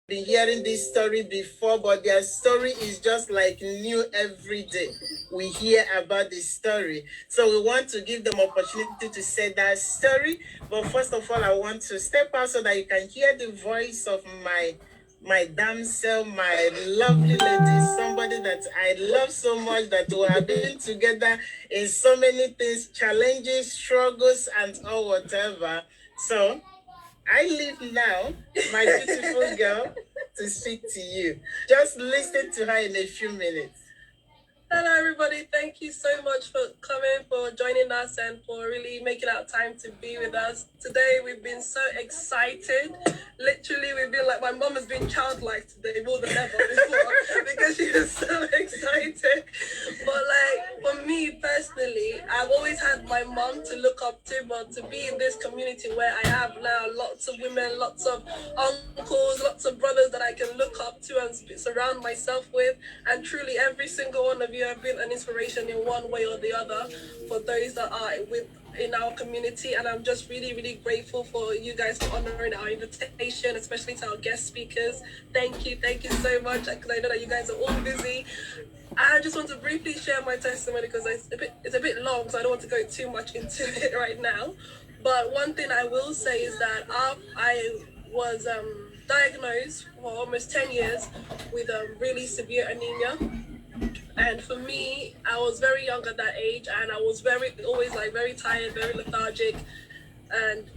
been hearing this story before, but their story is just like new every day. We hear about this story. So we want to give them opportunity to say that story. But first of all, I want to step out so that you can hear the voice of my damsel, my lovely lady, somebody that I love so much, that we have been together in so many things, challenges, struggles, and all whatever. So I leave now, my beautiful girl, to speak to you. Just listen to her in a few minutes. Hello, everybody. Thank you so much for coming, for joining us, and for really making out time to be with us. Today, we've been so excited. Literally, we've been like, my mom has been childlike today more than ever before because she was so excited. But like, for me personally, I've always had my mom to look up to, but to be in this community where I have now lots of women, lots of uncles, lots of brothers that I can look up to and surround myself with, and truly every single one of you have been an inspiration in one way or the other for those that are in our community, and I'm just really, really grateful for you guys for honoring our invitation, especially to our guest speakers. Thank you so much, because I know that you guys are all busy. I just want to briefly share my testimony because it's a bit long, so I don't want to go too much into it right now. But one thing I will say is that I was diagnosed for almost 10 years with really severe anemia. And for me, I was very young at that age, and I was always like very tired, very lethargic. And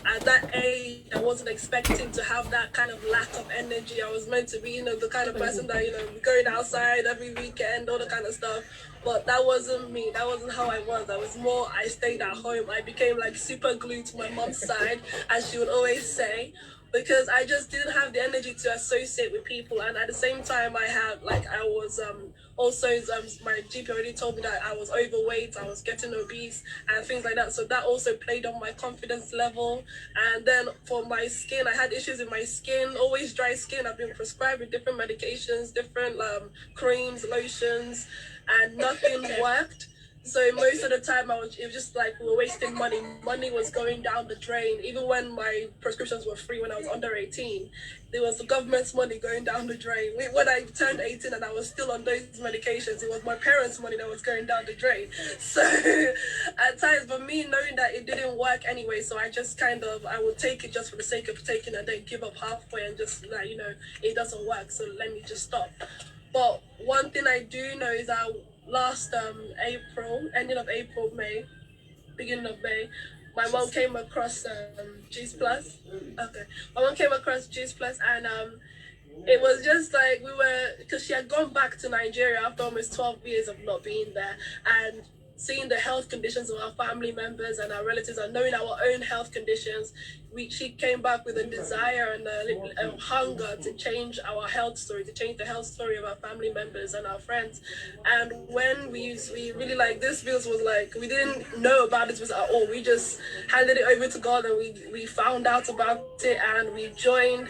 at that age, I wasn't expecting to have that kind of lack of energy. I was meant to be, the kind of person that, going outside every weekend, all the kind of stuff. But that wasn't me. That wasn't how I was. I stayed at home. I became like super glued to my mom's side, as she would always say, because I just didn't have the energy to associate with people. And at the same time, I was also, my GP already told me that I was overweight, I was getting obese and things like that. So that also played on my confidence level. And then for my skin, I had issues in my skin, always dry skin. I've been prescribed with different medications, different creams, lotions, and nothing worked. So most of the time it was just like we were wasting money. Money was going down the drain. Even when my prescriptions were free when I was under 18, there was the government's money going down the drain. When I turned 18 and I was still on those medications, it was my parents' money that was going down the drain. So at times, for me, knowing that it didn't work anyway, so I just I would take it just for the sake of taking, and then give up halfway and just like, it doesn't work, so let me just stop. But one thing I do know is that last ending of April, May, beginning of May, my mom came across Juice Plus. Okay, my mom came across Juice Plus, and it was just like because she had gone back to Nigeria after almost 12 years of not being there, and seeing the health conditions of our family members and our relatives, and knowing our own health conditions, she came back with a desire and a hunger to change our health story, to change the health story of our family members and our friends. And when we really like this bills was like, we didn't know about this at all. We just handed it over to God, and we found out about it, and we joined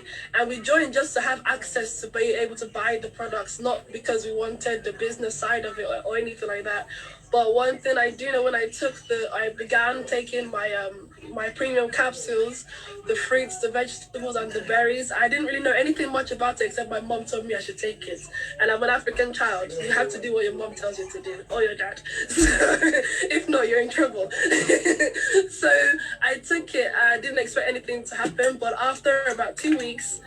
just to have access to be able to buy the products, not because we wanted the business side of it or anything like that. But one thing I do know, when I began taking my premium capsules, the fruits, the vegetables, and the berries, I didn't really know anything much about it except my mom told me I should take it. And I'm an African child. You have to do what your mom tells you to do, or your dad. So, if not, you're in trouble. So I took it. I didn't expect anything to happen, but after about 2 weeks,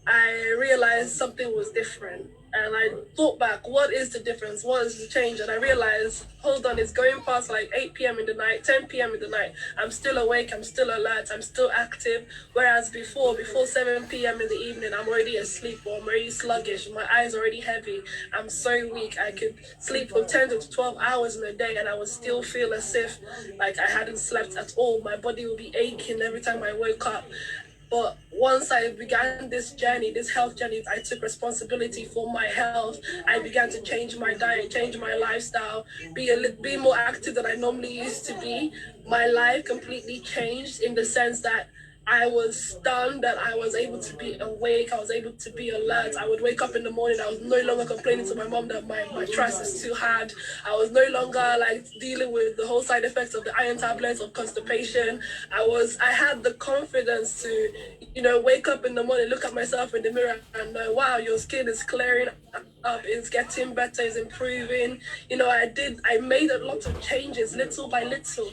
I realized something was different. And I thought back, what is the difference? What is the change? And I realized, hold on, it's going past like 8 p.m. in the night, 10 p.m. in the night. I'm still awake, I'm still alert, I'm still active. Whereas before 7 p.m. in the evening, I'm already asleep, or I'm already sluggish. My eyes are already heavy. I'm so weak. I could sleep for 10 to 12 hours in a day, and I would still feel as if like I hadn't slept at all. My body would be aching every time I woke up. But once I began this journey, this health journey, I took responsibility for my health. I began to change my diet, change my lifestyle, be more active than I normally used to be. My life completely changed in the sense that I was stunned that I was able to be awake. I was able to be alert. I would wake up in the morning. I was no longer complaining to my mom that my trust is too hard. I was no longer like dealing with the whole side effects of the iron tablets of constipation. I had the confidence to, wake up in the morning, look at myself in the mirror and know, wow, your skin is clearing up, it's getting better, it's improving. I made a lot of changes little by little.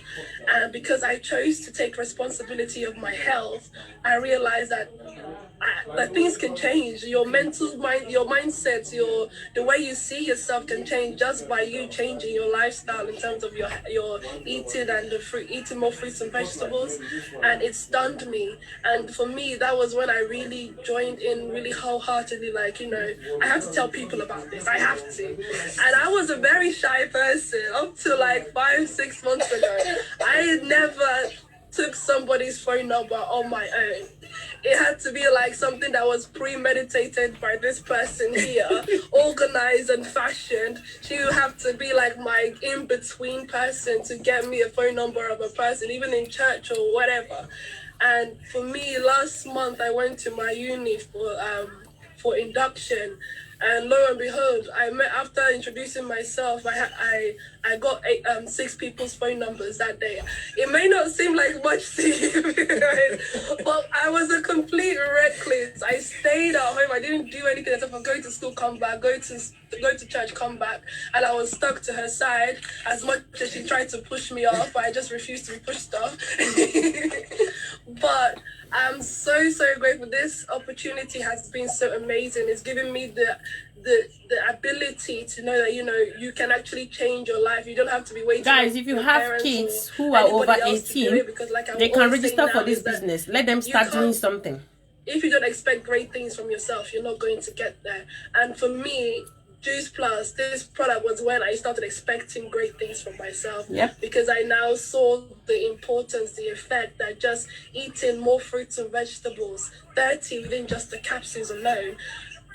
And because I chose to take responsibility of my health, I realized that things can change. Your mental mind, your mindset, the way you see yourself can change just by you changing your lifestyle in terms of your eating and eating more fruits and vegetables. And it stunned me. And for me, that was when I really joined in really wholeheartedly. I have to tell people about this. I have to. And I was a very shy person up to 5-6 months ago. I never took somebody's phone number on my own. It had to be something that was premeditated by this person here, organized and fashioned. She would have to be my in-between person to get me a phone number of a person, even in church or whatever. And for me, last month I went to my uni for induction. And lo and behold, after introducing myself, I got 6 people's phone numbers that day. It may not seem like much to you, right? But I was a complete recluse. I stayed at home. I didn't do anything except for go to school, come back, go to church, come back. And I was stuck to her side as much as she tried to push me off, but I just refused to be pushed off. But I'm so grateful. This opportunity has been so amazing. It's given me the ability to know that you can actually change your life. You don't have to be waiting. Guys, if you have kids who are over 18, they can register for this business. Let them start doing something. If you don't expect great things from yourself, you're not going to get there. And for me, Juice Plus, this product was when I started expecting great things from myself. Yep. Because I now saw the importance, the effect that just eating more fruits and vegetables, 30 within just the capsules alone,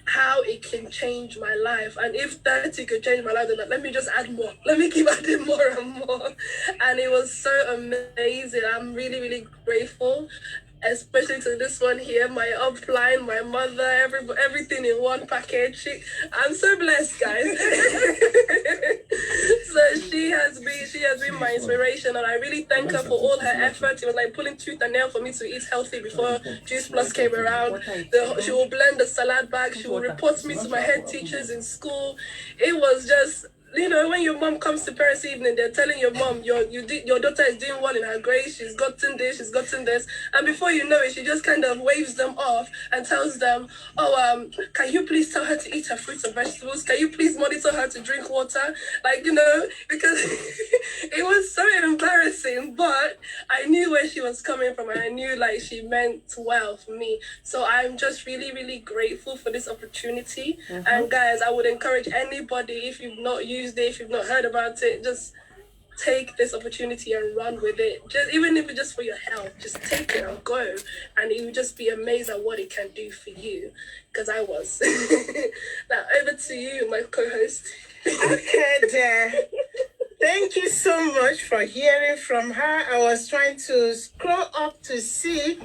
how it can change my life. And if 30 could change my life, then let me just add more. Let me keep adding more and more. And it was so amazing. I'm really, really grateful. Especially to this one here, my upline, my mother, everything in one package. I'm so blessed, guys. So she has been my inspiration, and I really thank her for all her effort. It was like pulling tooth and nail for me to eat healthy before Juice Plus came around. She will blend the salad bag. She will report me to my head teachers in school. It was just, when your mom comes to parents' evening, they're telling your mom, your daughter is doing well in her grades, she's gotten this, and before you know it, she just kind of waves them off and tells them, can you please tell her to eat her fruits and vegetables? Can you please monitor her to drink water? Because it was so embarrassing, but I knew where she was coming from, and I knew she meant well for me. So I'm just really, really grateful for this opportunity. Mm-hmm. And guys, I would encourage anybody, if you've not used it, if you've not heard about it, just take this opportunity and run with it. Even if it's just for your health, just take it and go, and you will just be amazed at what it can do for you. Because I was. Now over to you, my co-host. Okay, dear. Thank you so much for hearing from her. I was trying to scroll up to see.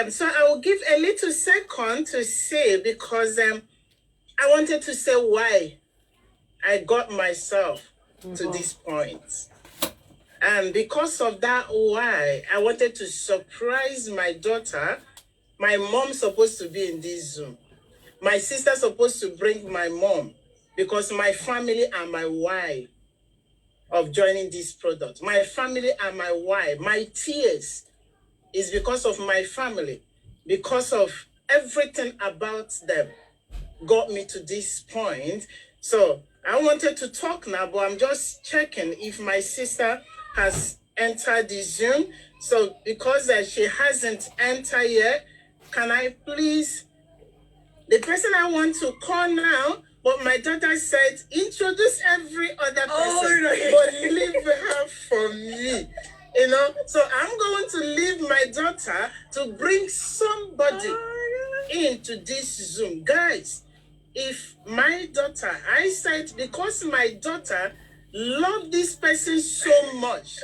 So I will give a little second to say, because I wanted to say why I got myself to this point. And because of that why, I wanted to surprise my daughter. My mom's supposed to be in this Zoom. My sister's supposed to bring my mom, because my family are my why of joining this product. My family are my why. My tears is because of my family, because of everything about them got me to this point. So I wanted to talk now, but I'm just checking if my sister has entered the Zoom. So because she hasn't entered yet, can I please, the person I want to call now, but my daughter said, introduce every other person, but leave her for me. So I'm going to leave my daughter to bring somebody into this Zoom. Guys, if my daughter, I said, because my daughter loved this person so much,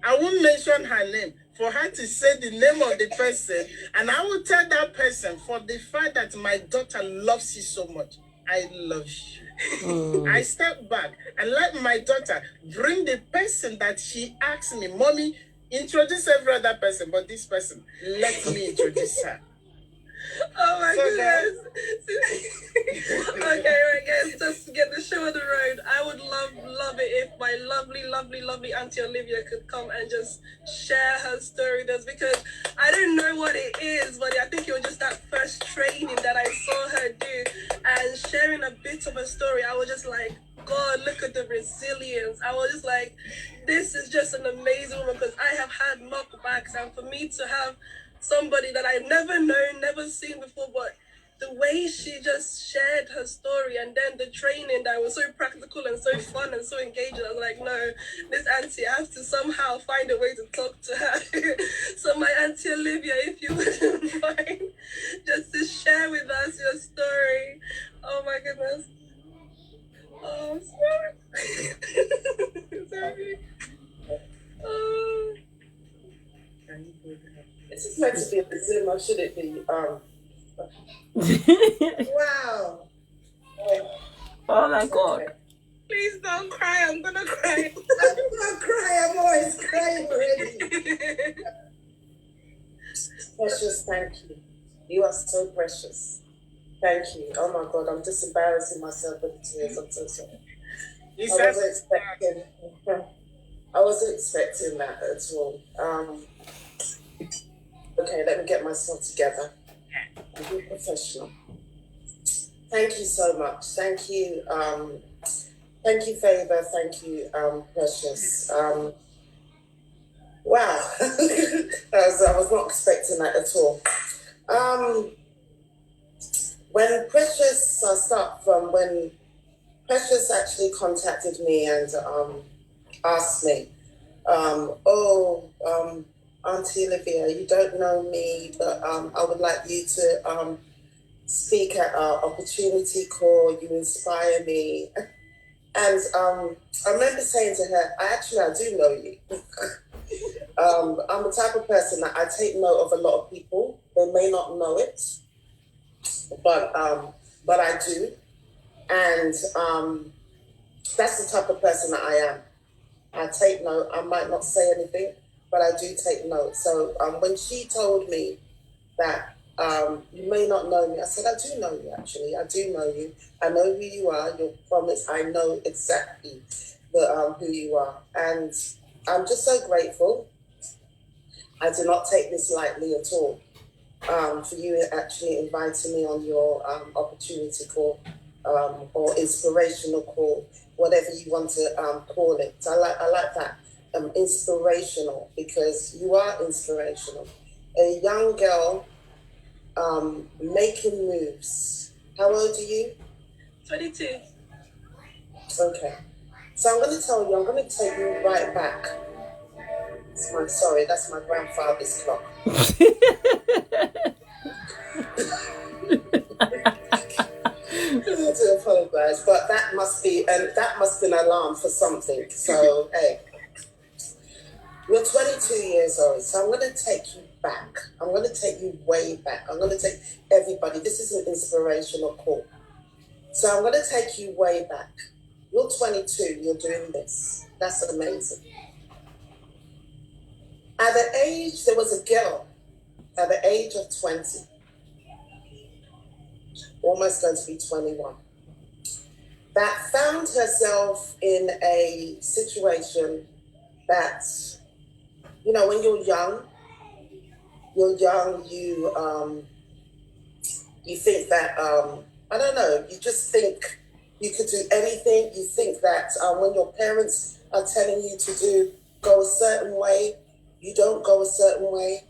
I won't mention her name. for her to say the name of the person, and I will tell that person, for the fact that my daughter loves you so much, I love you. I step back and let my daughter bring the person that she asked me, Mommy, introduce every other person, but this person, let me introduce her. Oh my goodness. Okay, right guys, just to get the show on the road, I would love it if my lovely Auntie Olivia could come and just share her story with us, because I don't know what it is, but I think it was just that first training that I saw her do, and sharing a bit of her story, I was just like, God, look at the resilience. I was just like, this is just an amazing woman, because I have had knockbacks, and for me to have somebody that I've never known, never seen before, but the way she just shared her story, and then the training that was so practical and so fun and so engaging, I was like, no, this auntie, I have to somehow find a way to talk to her. So my Auntie Olivia, if you wouldn't mind, just to share with us your story. Oh my goodness. Oh, I'm sorry. Sorry. Oh. This is meant to be a Zoom, or should it be? Wow. Oh my God. Okay. Please don't cry. I'm gonna cry. I'm not crying. I'm always crying already. Precious, thank you. You are so precious. Thank you. Oh my God, I'm just embarrassing myself with the tears. I'm so sorry. I wasn't expecting that at all. Okay, let me get myself together. I'll be professional. Thank you so much. Thank you. Thank you, Favor. Thank you, Precious. Wow. I was not expecting that at all. When Precious, I'll start from when Precious actually contacted me and asked me, Auntie Olivia, you don't know me, but I would like you to speak at our opportunity call. You inspire me. And I remember saying to her, I do know you. I'm the type of person that I take note of a lot of people. They may not know it, but I do. And that's the type of person that I am. I take note. I might not say anything, but I do take note. So when she told me that you may not know me, I said, I do know you, actually. I do know you. I know who you are. Your promise, I know exactly who you are. And I'm just so grateful. I do not take this lightly at all, for you actually inviting me on your opportunity call or inspirational call, whatever you want to call it. I like that. Inspirational, because you are inspirational. A young girl making moves. How old are you? 22. Okay. So I'm going to tell you, I'm going to take you right back. That's my grandfather's clock. I do apologize, but that must be an alarm for something. So, hey. You're 22 years old, so I'm going to take you back. I'm going to take you way back. I'm going to take everybody. This is an inspirational call. So I'm going to take you way back. You're 22, you're doing this. That's amazing. At the age, there was a girl at the age of 20, almost going to be 21, that found herself in a situation that, you know, when you're young, you think that, I don't know, you just think you could do anything. You think that when your parents are telling you to go a certain way, you don't go a certain way.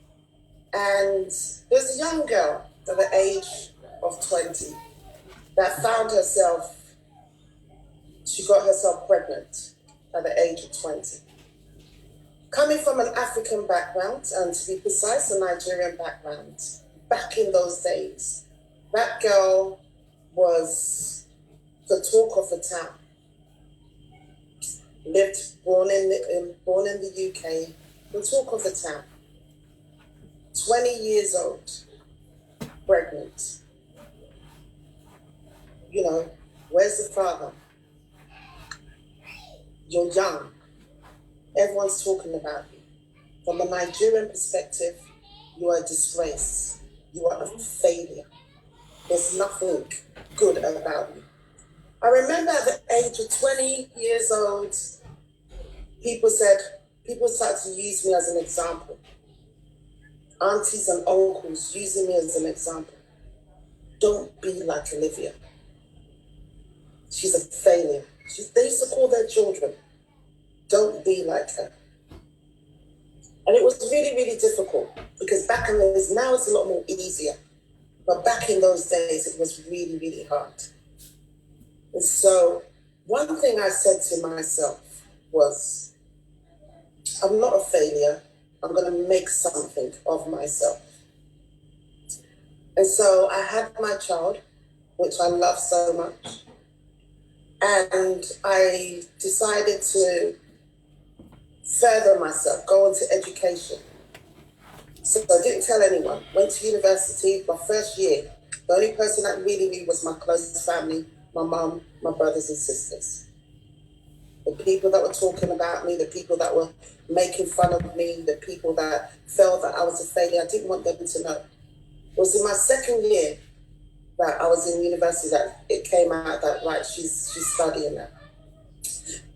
And there's a young girl at the age of 20 that found herself, she got herself pregnant at the age of 20. Coming from an African background, and to be precise, a Nigerian background, back in those days, that girl was the talk of the town. Born in the UK, the talk of the town. 20 years old, pregnant. You know, where's the father? You're young. Everyone's talking about you. From a Nigerian perspective, you are a disgrace. You are a failure. There's nothing good about you. I remember at the age of 20 years old, people started to use me as an example. Aunties and uncles using me as an example. Don't be like Olivia. She's a failure. They used to call their children. Don't be like her. And it was really, really difficult because back in those, now it's a lot more easier. But back in those days, it was really, really hard. And so one thing I said to myself was, I'm not a failure. I'm going to make something of myself. And so I had my child, which I love so much. And I decided to further myself, go into education. So I didn't tell anyone. Went to university my first year. The only person that really knew was my closest family, my mum, my brothers and sisters. The people that were talking about me, the people that were making fun of me, the people that felt that I was a failure, I didn't want them to know. It was in my second year that I was in university that it came out that, right, she's studying now.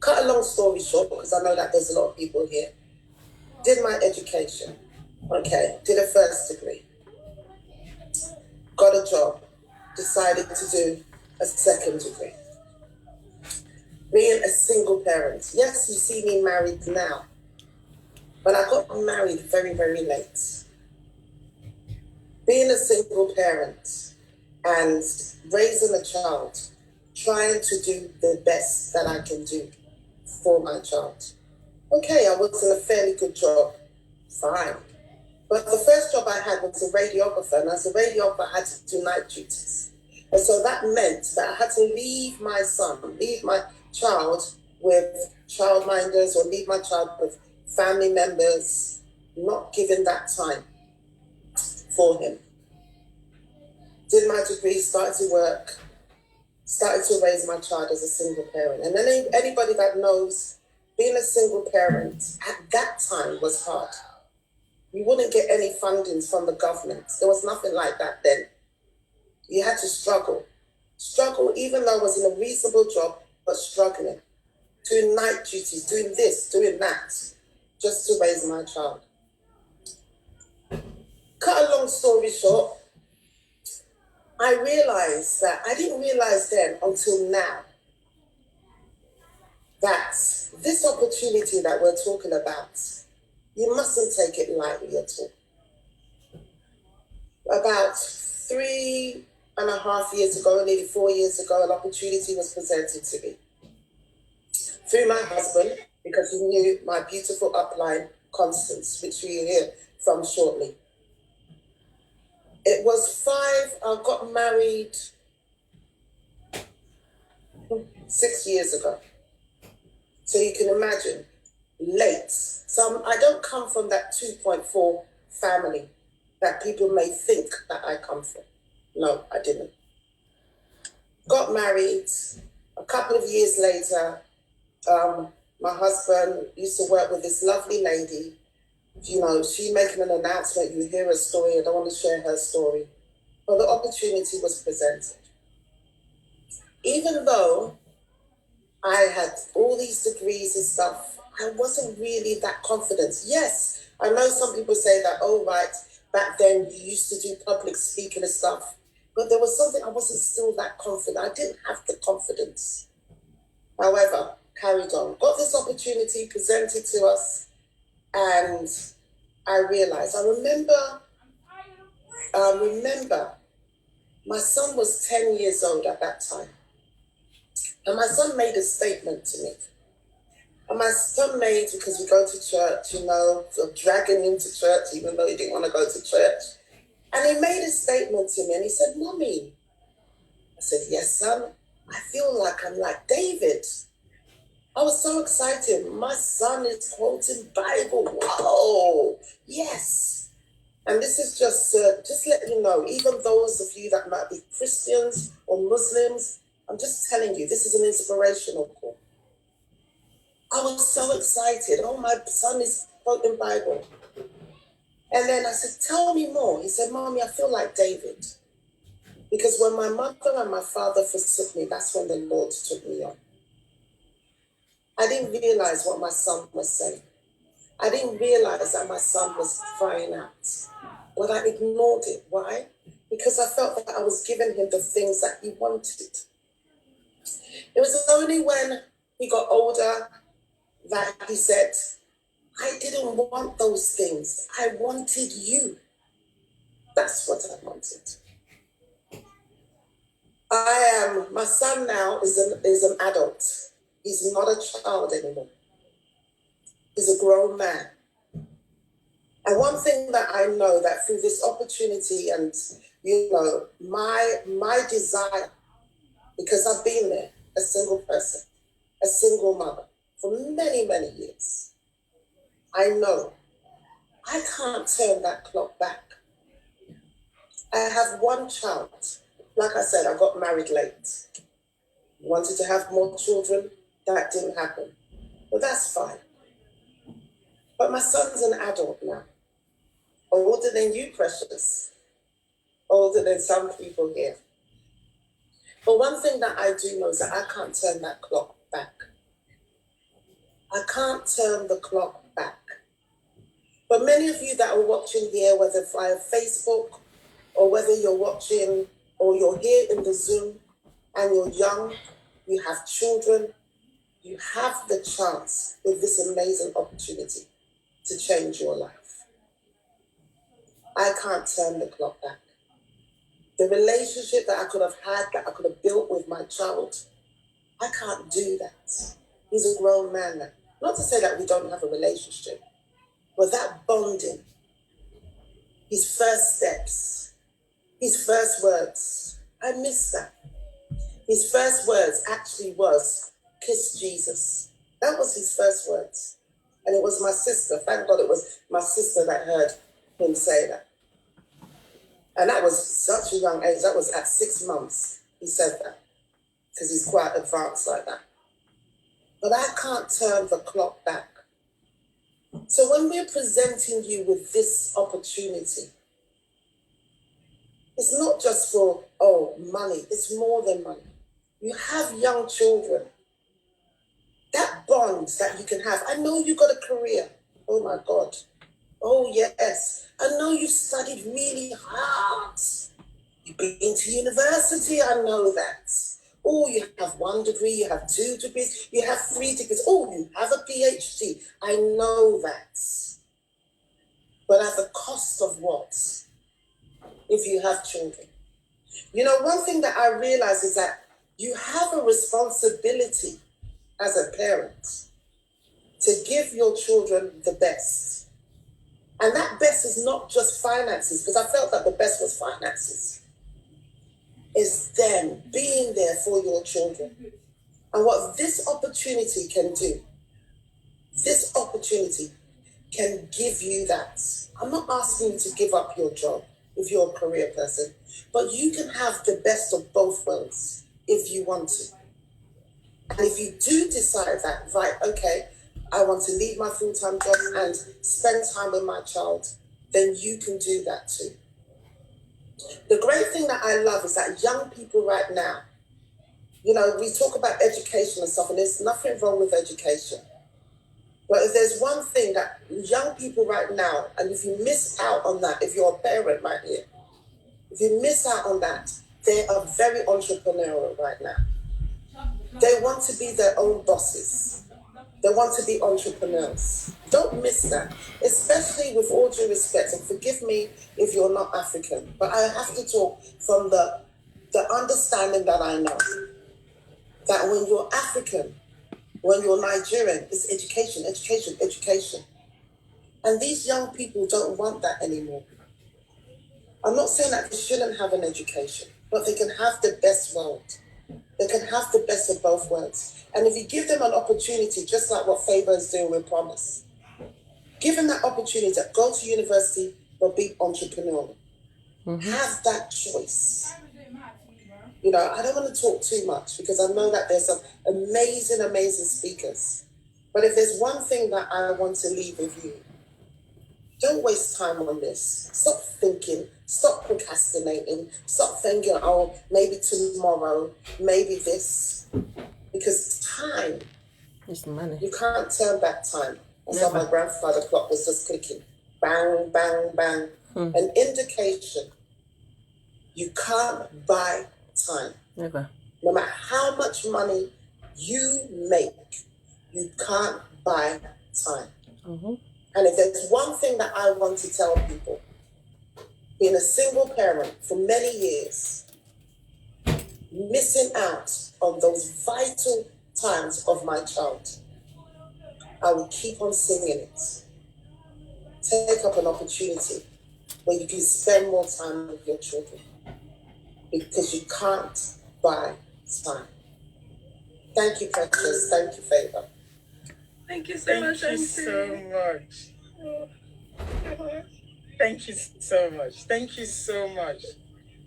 Cut a long story short, because I know that there's a lot of people here. Did my education. Okay, did a first degree. Got a job. Decided to do a second degree. Being a single parent. Yes, you see me married now. But I got married very, very late. Being a single parent and raising a child, trying to do the best that I can do for my child. Okay, I was in a fairly good job, fine. But the first job I had was a radiographer, and as a radiographer, I had to do night duties. And so that meant that I had to leave my child with childminders or leave my child with family members, not giving that time for him. Did my degree, started to work, started to raise my child as a single parent. And then anybody that knows, being a single parent at that time was hard. You wouldn't get any fundings from the government. There was nothing like that then. You had to struggle. Struggle, even though I was in a reasonable job, but struggling. Doing night duties, doing this, doing that, just to raise my child. Cut a long story short, I realized that, I didn't realize then until now, that this opportunity that we're talking about, you mustn't take it lightly at all. About 3.5 years ago, nearly 4 years ago, an opportunity was presented to me. Through my husband, because he knew my beautiful upline, Constance, which you'll hear from shortly. It was I got married 6 years ago. So you can imagine, late. So I don't come from that 2.4 family that people may think that I come from. No, I didn't. Got married. A couple of years later, my husband used to work with this lovely lady. You know, she making an announcement, you hear her story, I don't want to share her story. But the opportunity was presented. Even though I had all these degrees and stuff, I wasn't really that confident. Yes, I know some people say that, oh, right, back then you used to do public speaking and stuff. But there was something, I wasn't still that confident. I didn't have the confidence. However, carried on. Got this opportunity presented to us, and I realized, I remember my son was 10 years old at that time. And my son made a statement to me. And my son made, because we go to church, you know, dragging him to church, even though he didn't want to go to church. And he made a statement to me, and he said, Mommy. I said, yes, son. I feel like I'm like David. I was so excited. My son is quoting Bible. Whoa, yes. And this is just letting you know, even those of you that might be Christians or Muslims, I'm just telling you, this is an inspirational call. I was so excited. Oh, my son is quoting Bible. And then I said, tell me more. He said, Mommy, I feel like David. Because when my mother and my father forsook me, that's when the Lord took me on. I didn't realize what my son was saying. I didn't realize that my son was crying out. But I ignored it. Why? Because I felt that I was giving him the things that he wanted. It was only when he got older that he said, I didn't want those things. I wanted you. That's what I wanted. My son now is an adult. He's not a child anymore. He's a grown man. And one thing that I know that through this opportunity and, my desire, because I've been there, a single person, a single mother for many, many years, I know I can't turn that clock back. I have one child. Like I said, I got married late. Wanted to have more children. That didn't happen. But that's fine. But my son's an adult now. Older than you, Precious. Older than some people here. But one thing that I do know is that I can't turn that clock back. I can't turn the clock back. But many of you that are watching here, whether via Facebook or whether you're watching or you're here in the Zoom and you're young, you have children, you have the chance with this amazing opportunity to change your life. I can't turn the clock back. The relationship that I could have had, that I could have built with my child, I can't do that. He's a grown man now. Not to say that we don't have a relationship, but that bonding, his first steps, his first words, I miss that. His first words actually was, kiss Jesus. That was his first words. And it was my sister. Thank God it was my sister that heard him say that. And that was such a young age. That was at 6 months he said that. Because he's quite advanced like that. But I can't turn the clock back. So when we're presenting you with this opportunity, it's not just for, money. It's more than money. You have young children. That bond that you can have. I know you got a career. Oh, my God. Oh, yes. I know you studied really hard. You've been to university. I know that. Oh, you have 1 degree. You have 2 degrees. You have 3 degrees. Oh, you have a PhD. I know that. But at the cost of what? If you have children. One thing that I realize is that you have a responsibility as a parent to give your children the best. And that best is not just finances, because I felt that the best was finances. It's them being there for your children. And what this opportunity can do, this opportunity can give you that. I'm not asking you to give up your job if you're a career person, but you can have the best of both worlds if you want to. And if you do decide that, right, okay, I want to leave my full-time job and spend time with my child, then you can do that too. The great thing that I love is that young people right now, we talk about education and stuff, and there's nothing wrong with education. But if there's one thing that young people right now, and if you miss out on that, if you're a parent right here, if you miss out on that, they are very entrepreneurial right now. They want to be their own bosses. They want to be entrepreneurs. Don't miss that, especially with all due respect, and forgive me if you're not African, but I have to talk from the understanding that I know, that when you're African, when you're Nigerian, it's education, education, education. And these young people don't want that anymore. I'm not saying that they shouldn't have an education, but they can have the best world. They can have the best of both worlds. And if you give them an opportunity, just like what Favor is doing with Promise, give them that opportunity to go to university, but be entrepreneurial. Have that choice. You know, I don't want to talk too much because I know that there's some amazing, amazing speakers. But if there's one thing that I want to leave with you, don't waste time on this. Stop thinking, stop procrastinating, stop thinking, oh, maybe tomorrow, maybe this. Because time, It's money. you can't turn back time. That's how my grandfather clock was just clicking. Bang, bang, bang. An indication. You can't buy time. Never. No matter how much money you make, you can't buy time. And if there's one thing that I want to tell people, being a single parent for many years, missing out on those vital times of my child, I will keep on singing it. Take up an opportunity where you can spend more time with your children, because you can't buy time. Thank you, Precious. Thank you, Favor. Thank you so much, Thank you so much. Thank you so much. Thank you so much.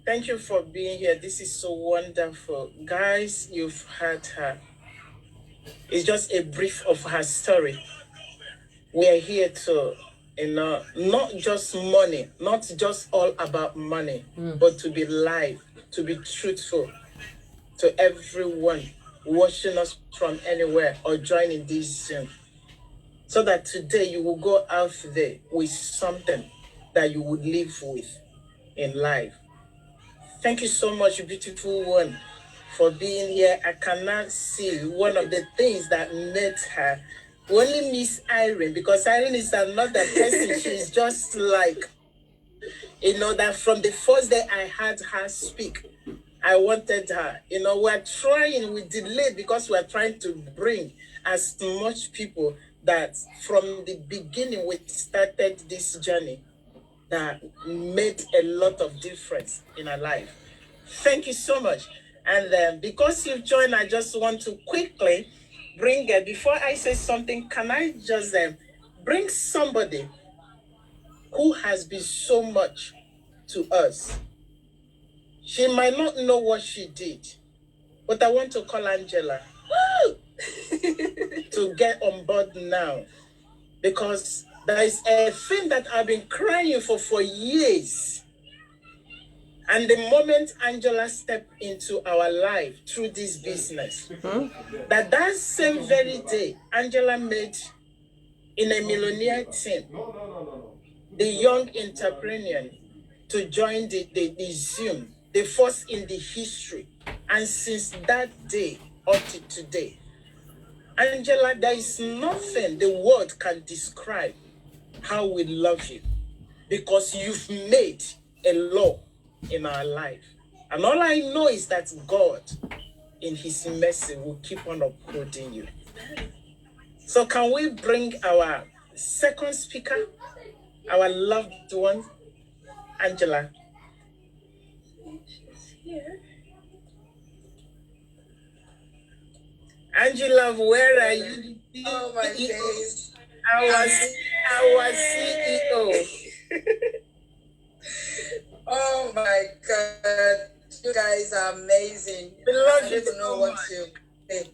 Thank you for being here. This is so wonderful. Guys, you've heard her. It's just a brief of her story. We are here to, not just money, not just all about money, but to be live, to be truthful to everyone watching us from anywhere or joining this Zoom. So that today you will go out there with something that you would live with in life. Thank you so much, beautiful one, for being here. I cannot see one of the things that made her. We only miss Irene, because Irene is another person. She's just like, that from the first day I heard her speak, I wanted her. We're trying, we delayed because we're trying to bring as much people that from the beginning we started this journey that made a lot of difference in our life. Thank you so much. And because you've joined, I just want to quickly bring it. Before I say something, can I just bring somebody who has been so much to us? She might not know what she did, but I want to call Angela to get on board now, because there is a thing that I've been crying for years. And the moment Angela stepped into our life through this business, that same very day, Angela made in a millionaire team, the young entrepreneur to join the Zoom, the first in the history. And since that day up to today, Angela, there is nothing the word can describe how we love you, because you've made a law in our life. And all I know is that God, in his mercy, will keep on upholding you. So can we bring our second speaker, our loved one, Angela? Here. Angela, where are you? Oh my days. Our CEO. Oh my God, you guys are amazing. We love I you don't know so what much. to say.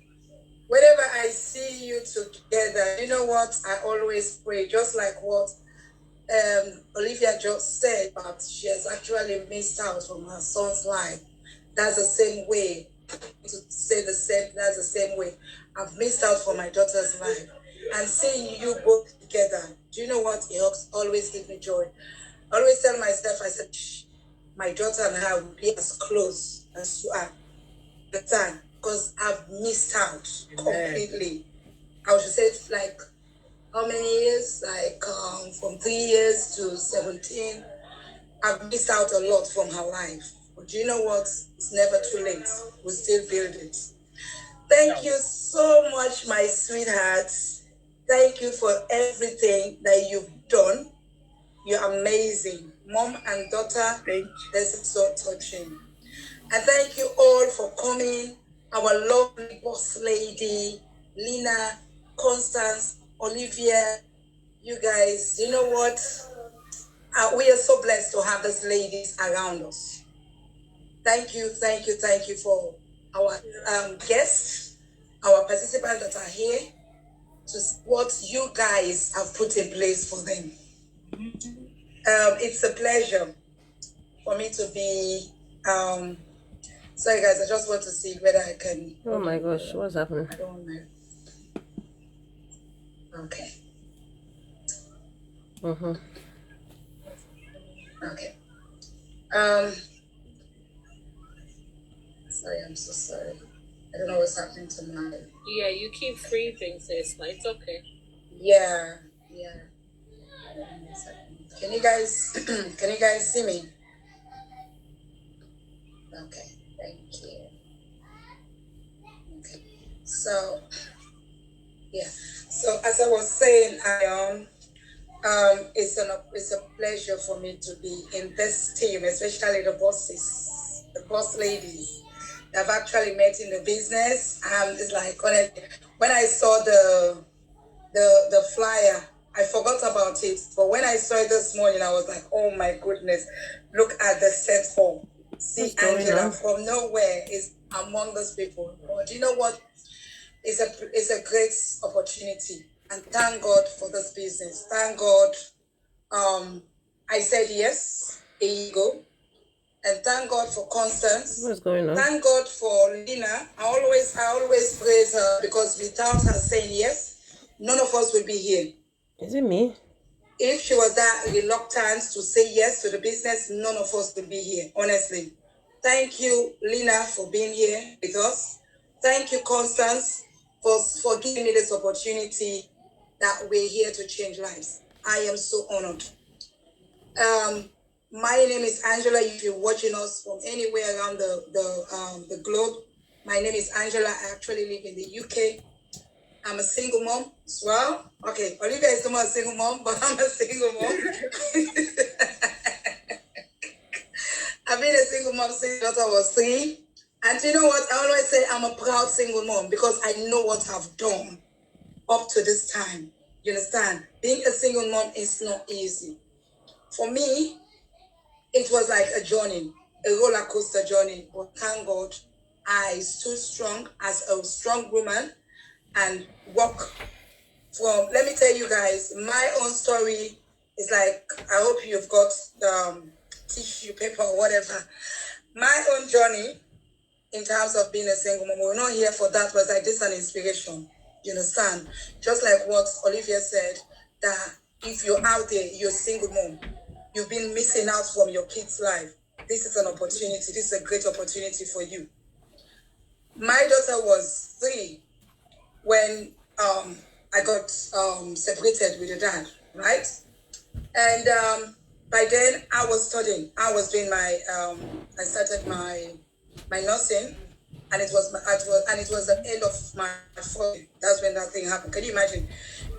Whenever I see you together, you know what? I always pray, just like what Olivia just said, but she has actually missed out from her son's life. That's the same way. To say the same, that's the same way. I've missed out from my daughter's life. And seeing you both together, do you know what? It always gives me joy. I always tell myself, I said, my daughter and I will be as close as you are at the time, because I've missed out completely. I should say, like, how many years? Like, from 3 years to 17. I've missed out a lot from her life. But do you know what? It's never too late. We still build it. Thank you so much, my sweetheart. Thank you for everything that you've done. You're amazing. Mom and daughter, this is so touching. And thank you all for coming. Our lovely boss lady, Lina, Constance, Olivia, you guys, you know what? we are so blessed to have these ladies around us. Thank you for our guests, our participants that are here, to what you guys have put in place for them. It's a pleasure for me to be. Sorry, guys, I just want to see whether I can. Oh my gosh, what's happening? I don't know. Okay. Okay. Sorry, I'm so sorry. I don't know what's happening to my. Yeah, you keep freezing, sis, but it's okay. Yeah. Can you guys see me? Okay, thank you. Okay, so yeah. So as I was saying, it's a pleasure for me to be in this team, especially the boss ladies that I've actually met in the business. It's like when I saw the flyer, I forgot about it. But when I saw it this morning, I was like, oh my goodness, look at the set form. See Angela from nowhere is among those people. But you know what? It's a great opportunity. And thank God for this business. Thank God. I said yes. Here you go. And thank God for Constance. What's going on? Thank God for Lina. I always praise her, because without her saying yes, none of us would be here. Is it me? If she was that reluctant to say yes to the business, none of us would be here, honestly. Thank you, Lina, for being here with us. Thank you, Constance, for giving me this opportunity that we're here to change lives. I am so honored. My name is Angela. If you're watching us from anywhere around the globe, my name is Angela. I actually live in the UK. I'm a single mom as well. Okay, Olivia is not a single mom, but I'm a single mom. I've been a single mom since my daughter was 3. And you know what? I always say I'm a proud single mom, because I know what I've done up to this time. You understand? Being a single mom is not easy. For me, it was like a journey, a roller coaster journey. But thank God, I stood strong as a strong woman and walk from. Let me tell you guys, my own story is like, I hope you've got tissue paper or whatever. My own journey in terms of being a single mom, we're not here for that, but like, this is an inspiration. You understand? Just like what Olivia said, that if you're out there, you're a single mom, you've been missing out from your kids' life. This is an opportunity. This is a great opportunity for you. My daughter was 3 when I got separated with the dad, right? And by then I was studying. I was doing my I started my nursing, and it was the end of my 40. That's when that thing happened. Can you imagine?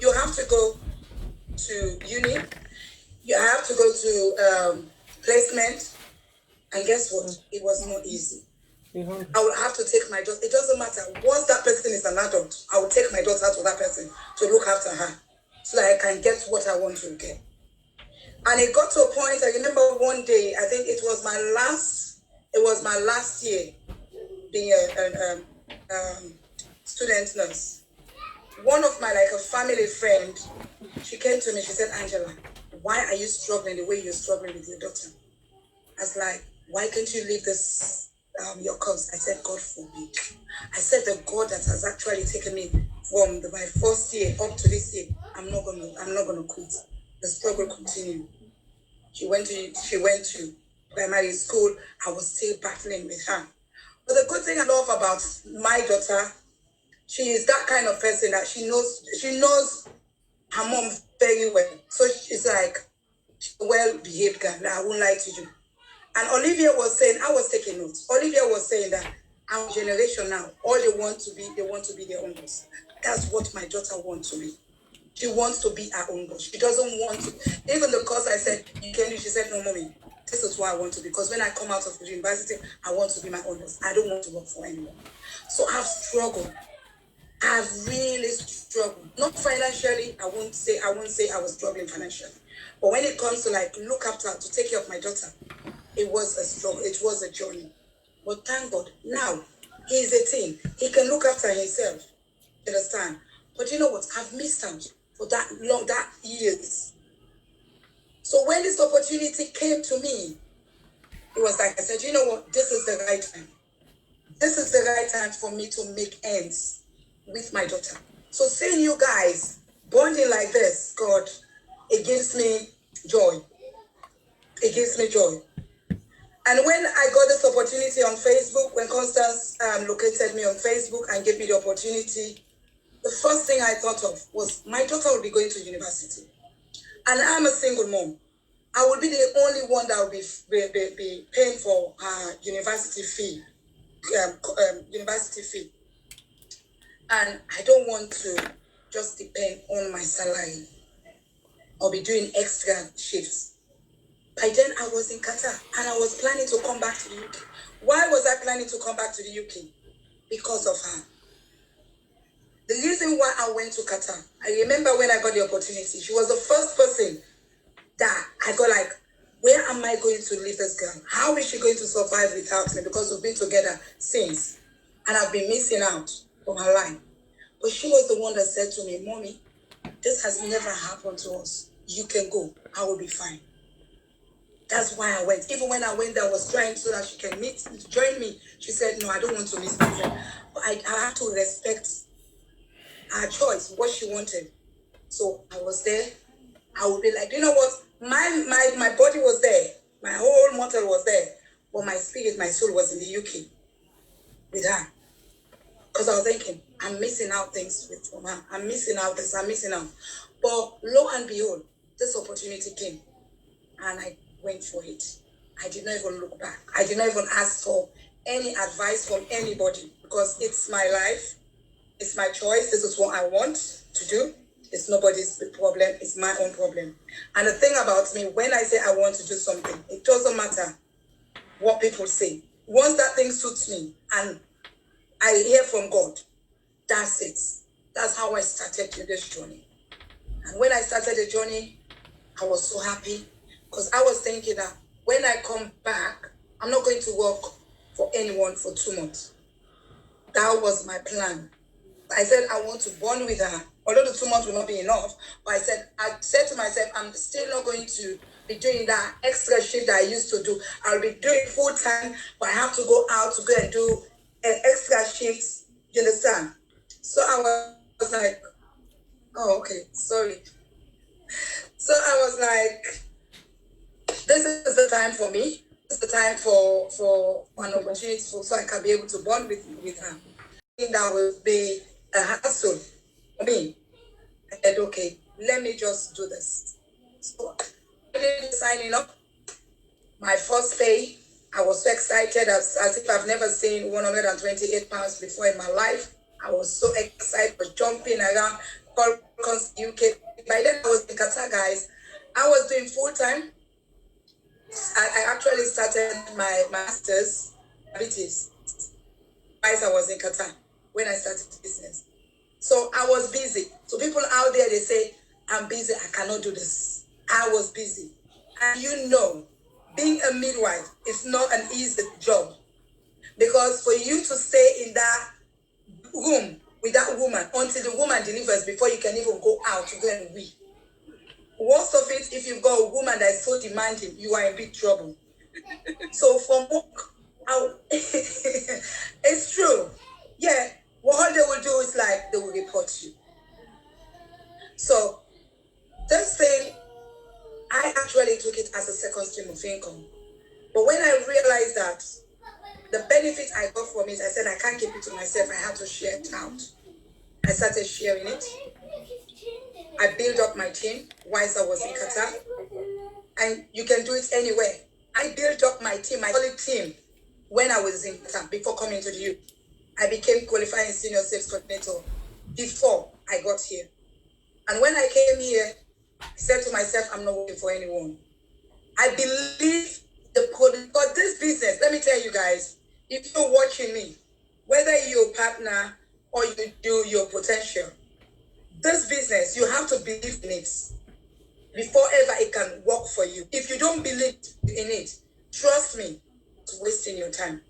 You have to go to uni, you have to go to placement, and guess what? It was not easy. I would have to take my daughter. It doesn't matter. Once that person is an adult, I will take my daughter to that person to look after her, so that I can get what I want to get. And it got to a point. I remember one day, I think it was my last year being a student nurse. One of my, like a family friend, she came to me. She said, Angela, why are you struggling the way you're struggling with your daughter? I was like, why can't you leave this your cause? I said, God forbid. I said, the God that has actually taken me from my first year up to this year, I'm not gonna quit. The struggle continued. She went to primary school. I was still battling with her. But the good thing I love about my daughter, she is that kind of person that she knows her mom very well. So she's like, she's a well-behaved girl. I won't lie to you. And Olivia was saying, I was taking notes. Olivia was saying that our generation now, all they want to be their own boss. That's what my daughter wants to be. She wants to be her own boss. She doesn't want to. Even the course I said, you can do, she said, no, mommy, this is what I want to be. Because when I come out of the university, I want to be my own boss. I don't want to work for anyone. So I've struggled. I've really struggled. Not financially. I won't say I was struggling financially. But when it comes to like look after, to take care of my daughter, it was a struggle. It was a journey. But thank God, now he's 18. He can look after himself. You understand? But you know what? I've missed out for that years. So when this opportunity came to me, it was like I said, you know what? This is the right time. This is the right time for me to make ends with my daughter. So seeing you guys bonding like this, God, it gives me joy. It gives me joy. And when I got this opportunity on Facebook, when Constance located me on Facebook and gave me the opportunity, the first thing I thought of was my daughter will be going to university. And I'm a single mom. I will be the only one that will be paying for her university fee. University fee. And I don't want to just depend on my salary or be doing extra shifts. By then I was in Qatar and I was planning to come back to the UK. Why was I planning to come back to the UK? Because of her. The reason why I went to Qatar, I remember when I got the opportunity, she was the first person that I got like, where am I going to leave this girl? How is she going to survive without me? Because we've been together since. And I've been missing out on her life. But she was the one that said to me, Mommy, this has never happened to us. You can go. I will be fine. That's why I went. Even when I went there, I was trying so that she can join me. She said, no, I don't want to miss my friend. But I have to respect her choice, what she wanted. So I was there. I would be like, you know what? My body was there. My whole mortal was there. But my spirit, my soul was in the UK with her. Because I was thinking, I'm missing out things from her. I'm missing out this, I'm missing out. But lo and behold, this opportunity came. And I went for it. I did not even look back. I did not even ask for any advice from anybody. Because it's my life. It's my choice. This is what I want to do. It's nobody's problem. It's my own problem. And the thing about me, when I say I want to do something, it doesn't matter what people say. Once that thing suits me and I hear from God, that's it. That's how I started this journey. And when I started the journey, I was so happy because I was thinking that when I come back, I'm not going to work for anyone for 2 months. That was my plan. I said I want to bond with her. Although the 2 months will not be enough, but I said to myself, I'm still not going to be doing that extra shift that I used to do. I'll be doing full time, but I have to go out to go and do an extra shift. You understand? So I was like, oh, okay, sorry. So I was like, this is the time for me. This is the time for an opportunity so I can be able to bond with her. I think that will be a hassle for me. I said, okay, let me just do this. So I did signing up. My first pay, I was so excited as if I've never seen 128 pounds before in my life. I was so excited, was jumping around, called UK. By then I was in Qatar, guys. I was doing full time. I actually started my master's diabetes. Guys, I was in Qatar when I started business. So I was busy. So people out there, they say, I'm busy, I cannot do this. I was busy. And you know, being a midwife is not an easy job. Because for you to stay in that room with that woman until the woman delivers before you can even go out to go and weep. Worst of it, if you've got a woman that is so demanding, you are in big trouble. So from work, it's true. Yeah, what they will do is like, they will report you. So this thing, I actually took it as a second stream of income. But when I realized that the benefit I got from it, I said, I can't keep it to myself. I have to share it out. I started sharing it. I built up my team whilst I was in Qatar. And you can do it anywhere. I built up my team, my solid team, when I was in Qatar, before coming to the UK. I became qualifying senior sales coordinator before I got here. And when I came here, I said to myself, I'm not working for anyone. I believe because this business, let me tell you guys, if you're watching me, whether you're a partner or you do your potential, this business, you have to believe in it. before ever it can work for you. If you don't believe in it, trust me, it's wasting your time.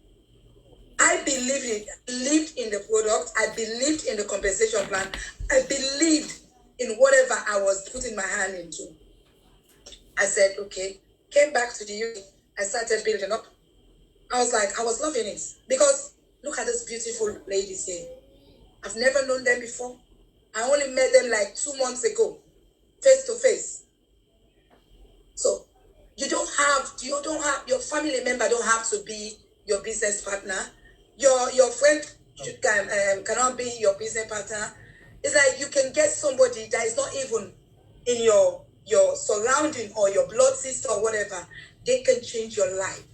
I believed in the product. I believed in the compensation plan. I believed in whatever I was putting my hand into. I said, okay, came back to the UK. I started building up. I was loving it because look at these beautiful ladies here. I've never known them before. I only met them like 2 months ago, face to face. So you don't have your family member don't have to be your business partner. Your friend cannot be your business partner. It's like you can get somebody that is not even in your surrounding or your blood sister or whatever. They can change your life.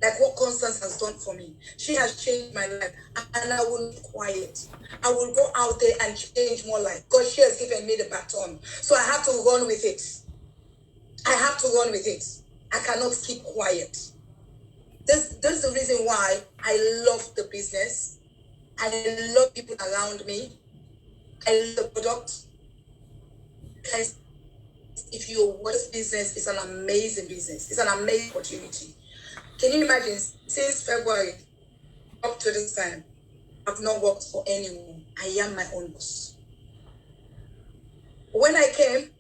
Like what Constance has done for me. She has changed my life. And I will be quiet. I will go out there and change more life. Because she has given me the baton. So I have to run with it. I have to run with it. I cannot keep quiet. This is the reason why I love the business. I love people around me. I love the product. Guys, if you work business, it's an amazing business. It's an amazing opportunity. Can you imagine, since February up to this time, I've not worked for anyone. I am my own boss. When I came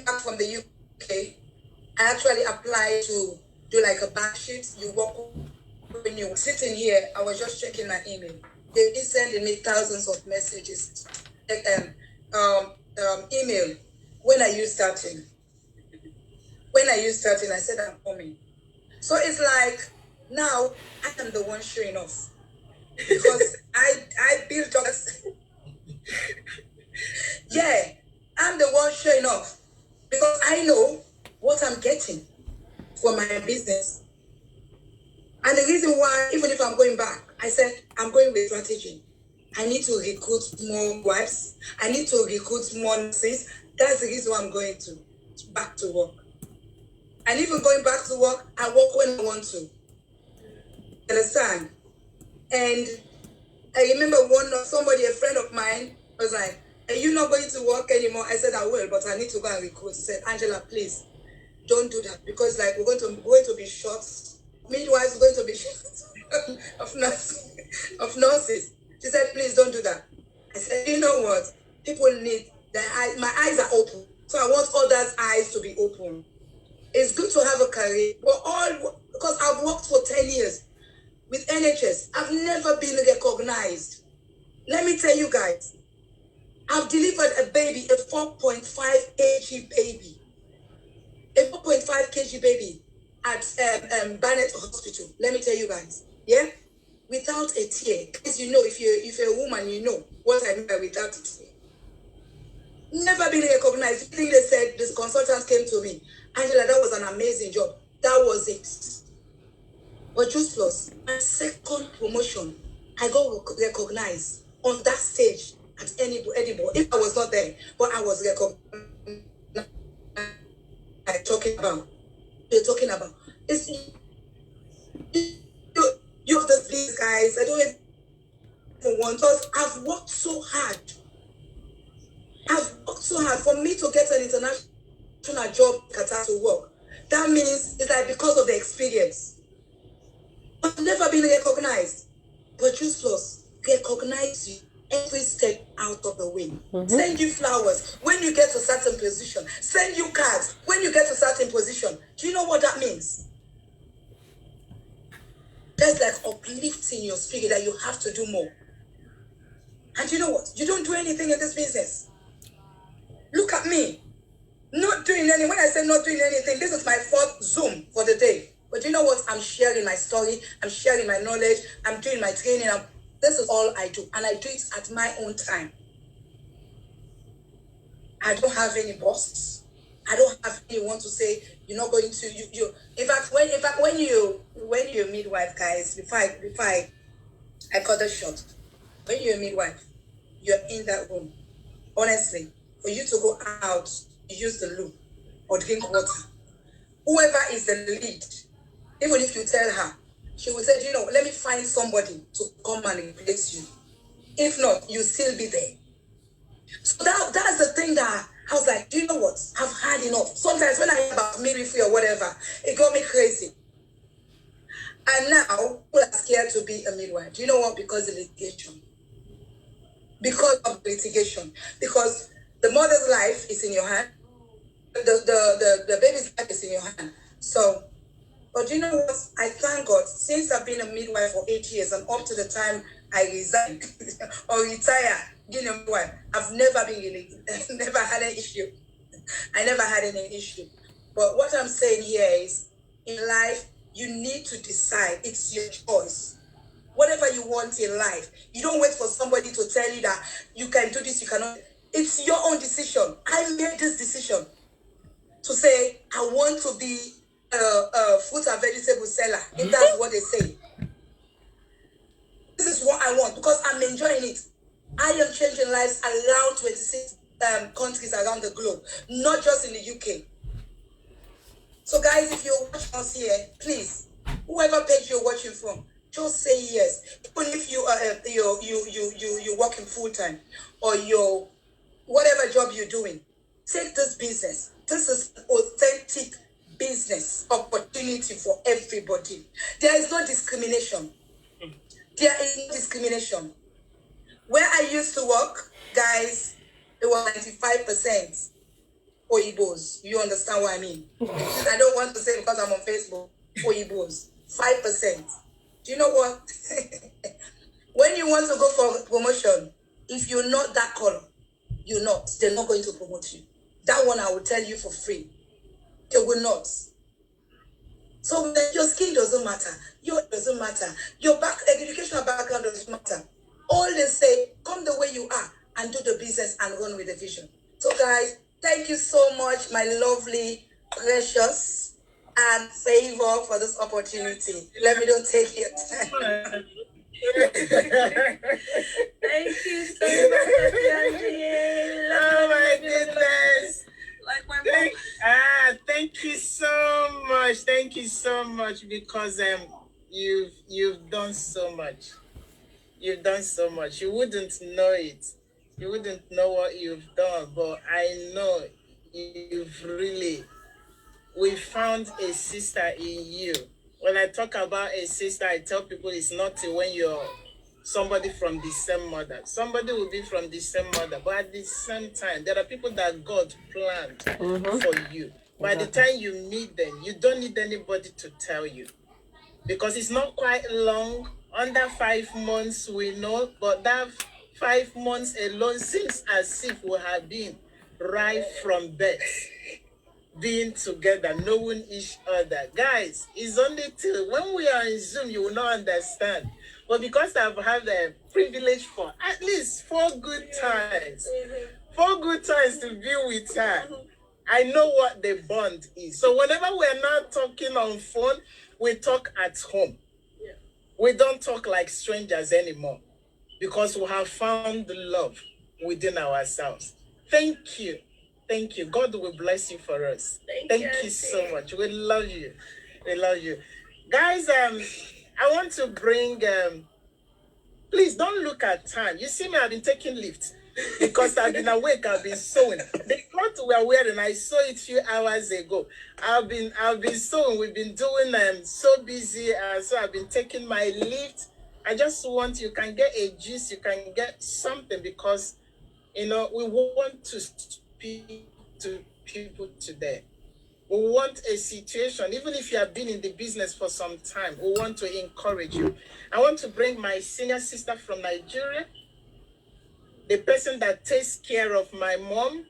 back from the UK, I actually applied to do like a back sheet. You work when you're sitting here. I was just checking my email. They've been sending me thousands of messages, email. When are you starting? I said I'm coming. So it's like now I am the one showing off because I built up. Yeah, I'm the one showing off because I know what I'm getting for my business. And the reason why, even if I'm going back, I said I'm going with strategy. I need to recruit more wives. I need to recruit more nurses. That's the reason why I'm going back to work. And even going back to work, I work when I want to. Understand? And I remember a friend of mine was like, are you not going to work anymore? I said, I will, but I need to go and recruit. She said, Angela, please, don't do that. Because like we're going to be short. Midwives are going to be short of nurses. She said, please don't do that. I said, you know what? People need their eyes. My eyes are open. So I want others' eyes to be open. It's good to have a career, but because I've worked for 10 years with NHS, I've never been recognized. Let me tell you guys, I've delivered a baby, a 4.5 kg baby. A 4.5 kg baby at Barnet Hospital. Let me tell you guys, yeah? Without a tear. Because you know, if you're a woman, you know what I mean by without a tear. Never been recognized. The thing they said, this consultant came to me, Angela, that was an amazing job. That was it. But Juice Plus, my second promotion, I got recognized on that stage at Edinburgh. If I was not there, but I was recognized. You're talking about. It's you're these guys. I don't even want us. I've worked so hard. For me to get an international job in Qatar to work. That means it's like because of the experience. I've never been recognized. But Juice Plus recognize you every step out of the way. Mm-hmm. Send you flowers when you get to a certain position. Send you cards when you get to a certain position. Do you know what that means? That's like uplifting your spirit that you have to do more. And you know what? You don't do anything in this business. Look at me. Not doing anything. When I say not doing anything, this is my 4th Zoom for the day. But you know what? I'm sharing my story. I'm sharing my knowledge. I'm doing my training. This is all I do. And I do it at my own time. I don't have any boss. I don't have anyone to say, you're not going to, In fact, when you're a midwife, guys, before I cut the short, when you're a midwife, you're in that room. Honestly, for you to go out, you use the loo or drink water. Whoever is the lead, even if you tell her, she will say, let me find somebody to come and replace you. If not, you'll still be there. So that's the thing that I was like, do you know what? I've had enough. Sometimes when I hear about midwifery or whatever, it got me crazy. And now, people are scared to be a midwife. Do you know what? Because of litigation. Because of litigation. Because the mother's life is in your hand. The baby's life is in your hand. So, but you know what? I thank God, since I've been a midwife for 8 years and up to the time I resign or retire, being a midwife, I've never been never had an issue. I never had any issue. But what I'm saying here is, in life, you need to decide. It's your choice. Whatever you want in life, you don't wait for somebody to tell you that you can do this, you cannot. It's your own decision. I made this decision to say, I want to be a fruit and vegetable seller, if that's what they say. This is what I want because I'm enjoying it. I am changing lives around 26 countries around the globe, not just in the UK. So guys, if you're watching us here, please, whoever page you're watching from, just say yes. Even if you are you're working full time or you're whatever job you're doing, take this business. This is an authentic business opportunity for everybody. There is no discrimination. There is no discrimination. Where I used to work, guys, it was 95% Oibos. You understand what I mean? I don't want to say because I'm on Facebook, Oibos. 5%. Do you know what? When you want to go for promotion, if you're not that color, you're not. They're not going to promote you. That one I will tell you for free. They will not. So your skin doesn't matter. Your doesn't matter. Your educational background doesn't matter. All they say, come the way you are and do the business and run with the vision. So guys, thank you so much, my lovely, precious, and favor for this opportunity. Let me don't take it. Thank you so much, Angie. Oh my goodness. Like my mom. Thank you so much. Thank you so much because you've done so much. You've done so much. You wouldn't know it. You wouldn't know what you've done, but I know you've really. We found a sister in you. When I talk about a sister, I tell people it's not when you're somebody from the same mother. Somebody will be from the same mother, but at the same time, there are people that God planned for you. By the time you meet them, you don't need anybody to tell you. Because it's not quite long, under 5 months we know, but that 5 months alone seems as if we have been right from birth. Being together, knowing each other. Guys, it's only till when we are in Zoom, you will not understand. But because I've had the privilege for at least 4 good times, 4 good times to be with her, I know what the bond is. So whenever we're not talking on phone, we talk at home. We don't talk like strangers anymore because we have found the love within ourselves. Thank you. Thank you. God will bless you for us. Thank you so much. We love you. We love you. Guys, I want to bring, please don't look at time. You see me, I've been taking lift because I've been awake, I've been sewing. The cloth we are wearing, I saw it a few hours ago. I've been sewing. We've been doing so busy, so I've been taking my lift. I just want, you can get a juice, you can get something because, we want to speak to people today. We want a situation, even if you have been in the business for some time, we want to encourage you. I want to bring my senior sister from Nigeria, the person that takes care of my mom.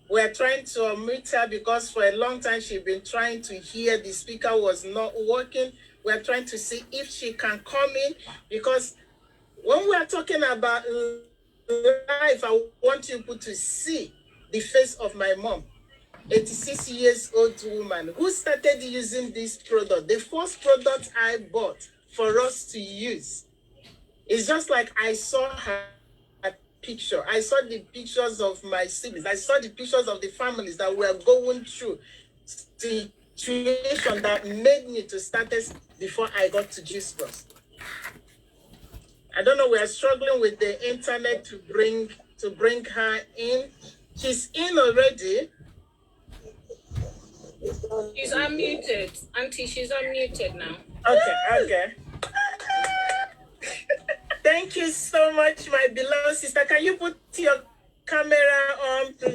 We're trying to meet her because for a long time she's been trying to hear. The speaker was not working. We're trying to see if she can come in because when we are talking about life, I want you to see the face of my mom, 86 years old woman who started using this product. The first product I bought for us to use. It's just like I saw her picture. I saw the pictures of my siblings. I saw the pictures of the families that were going through the situation that made me to start this before I got to Juice Plus. I don't know, we are struggling with the internet to bring to bring her in. She's in already. She's unmuted. Auntie, she's unmuted now. Okay. Thank you so much, my beloved sister. Can you put your camera on, please?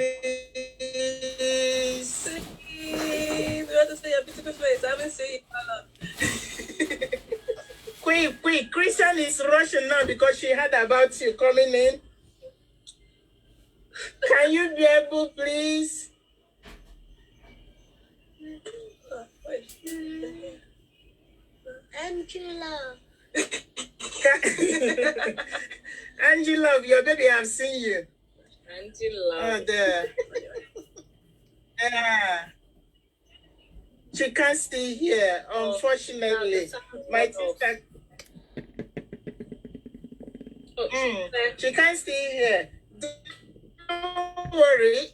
Please, we want to see your beautiful face. I haven't seen you. Quick. Christian is rushing now because she heard about you coming in. Can you be able, please? Angela. Angela, your baby, I've seen you. Angela. Oh, there. She can't stay here, unfortunately. My sister. She can't stay here. Don't worry.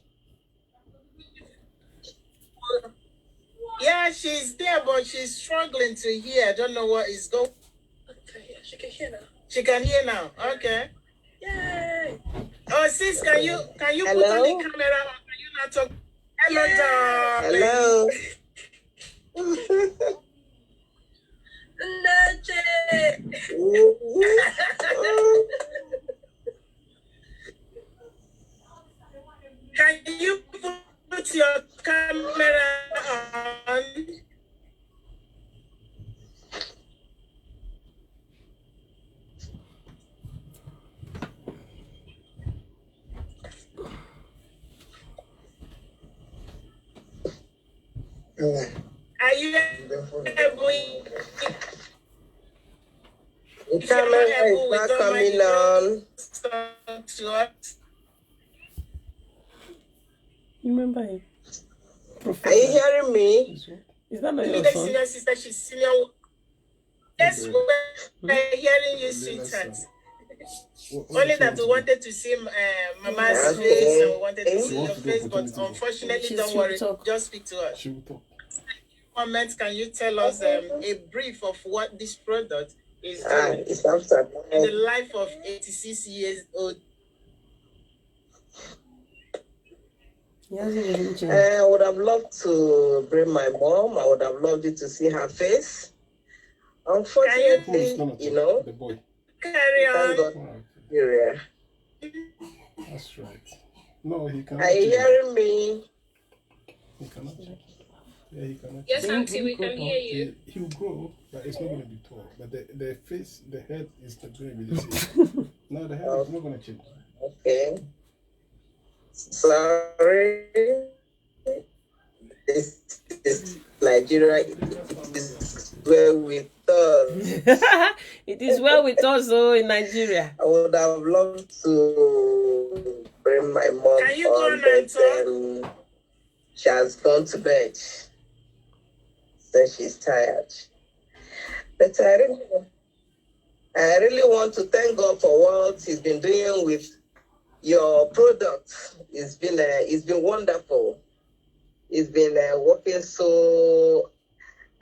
Yeah, she's there, but she's struggling to hear. I don't know what is going. Okay, yeah, she can hear now. She can hear now. Okay. Yay! Oh, sis, can you put on the camera? Or can you not talk? Hello, darling. Can you put your camera on? Are you able? The camera is not coming on. Remember him? Are you hearing me? Is that not your The son? senior sister, she's senior. Yes, we're hearing you, sweetheart. Only that we wanted to see Mama's face and we wanted to see your face, but unfortunately, don't worry, just speak to us. She will talk. Comment, can you tell us a brief of what this product is doing It's after in the life of 86 years old? I would have loved to bring my mom. I would have loved you to see her face. Unfortunately, The boy. Carry thank on. God, Nigeria. That's right. No, he cannot. Are you hearing me? He cannot. Yeah, he cannot. Yes, Auntie, we can hear you. He will grow, but it's not going to be tall. But the face, the head is the going to be the same. No, the head is not going to change. Okay. Sorry. This is Nigeria. It is well with us. It is well with us, in Nigeria. I would have loved to bring my mom Can you go on, on and but she has gone to bed. So she's tired. But I really want to thank God for what He's been doing with your product. It's been wonderful. It's been working so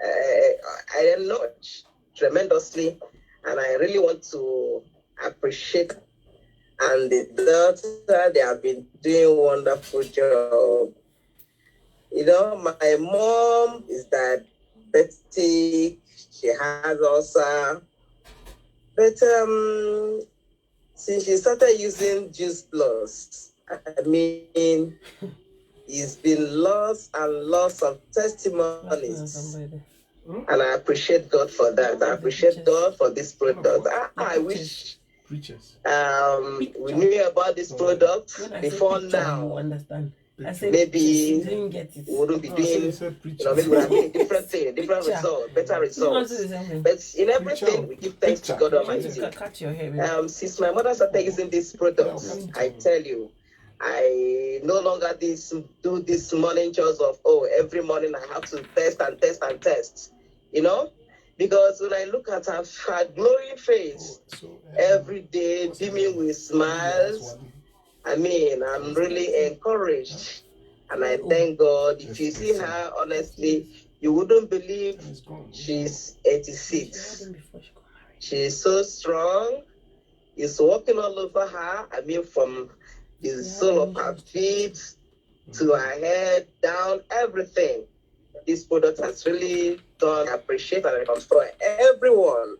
I know tremendously, and I really want to appreciate. And the doctor, they have been doing a wonderful job. My mom is diabetic. She has ulcer. But since she started using Juice Plus, it's been lots and lots of testimonies. And I appreciate God for that. I appreciate God for this product. I wish we knew about this product before now. Maybe we wouldn't be doing, maybe we have been a different thing, different result, better results. But in everything, we give thanks to God Almighty. Since my mother started using this product, I tell you, I no longer do this morning chores of, every morning I have to test and test and test, because when I look at her glowing face every day, beaming with smiles, I'm really encouraged. And I thank God. If you see her, honestly, you wouldn't believe she's 86. She's so strong. It's walking all over her. From the sole of her feet, to her head, down, everything. This product has really done, appreciate and for everyone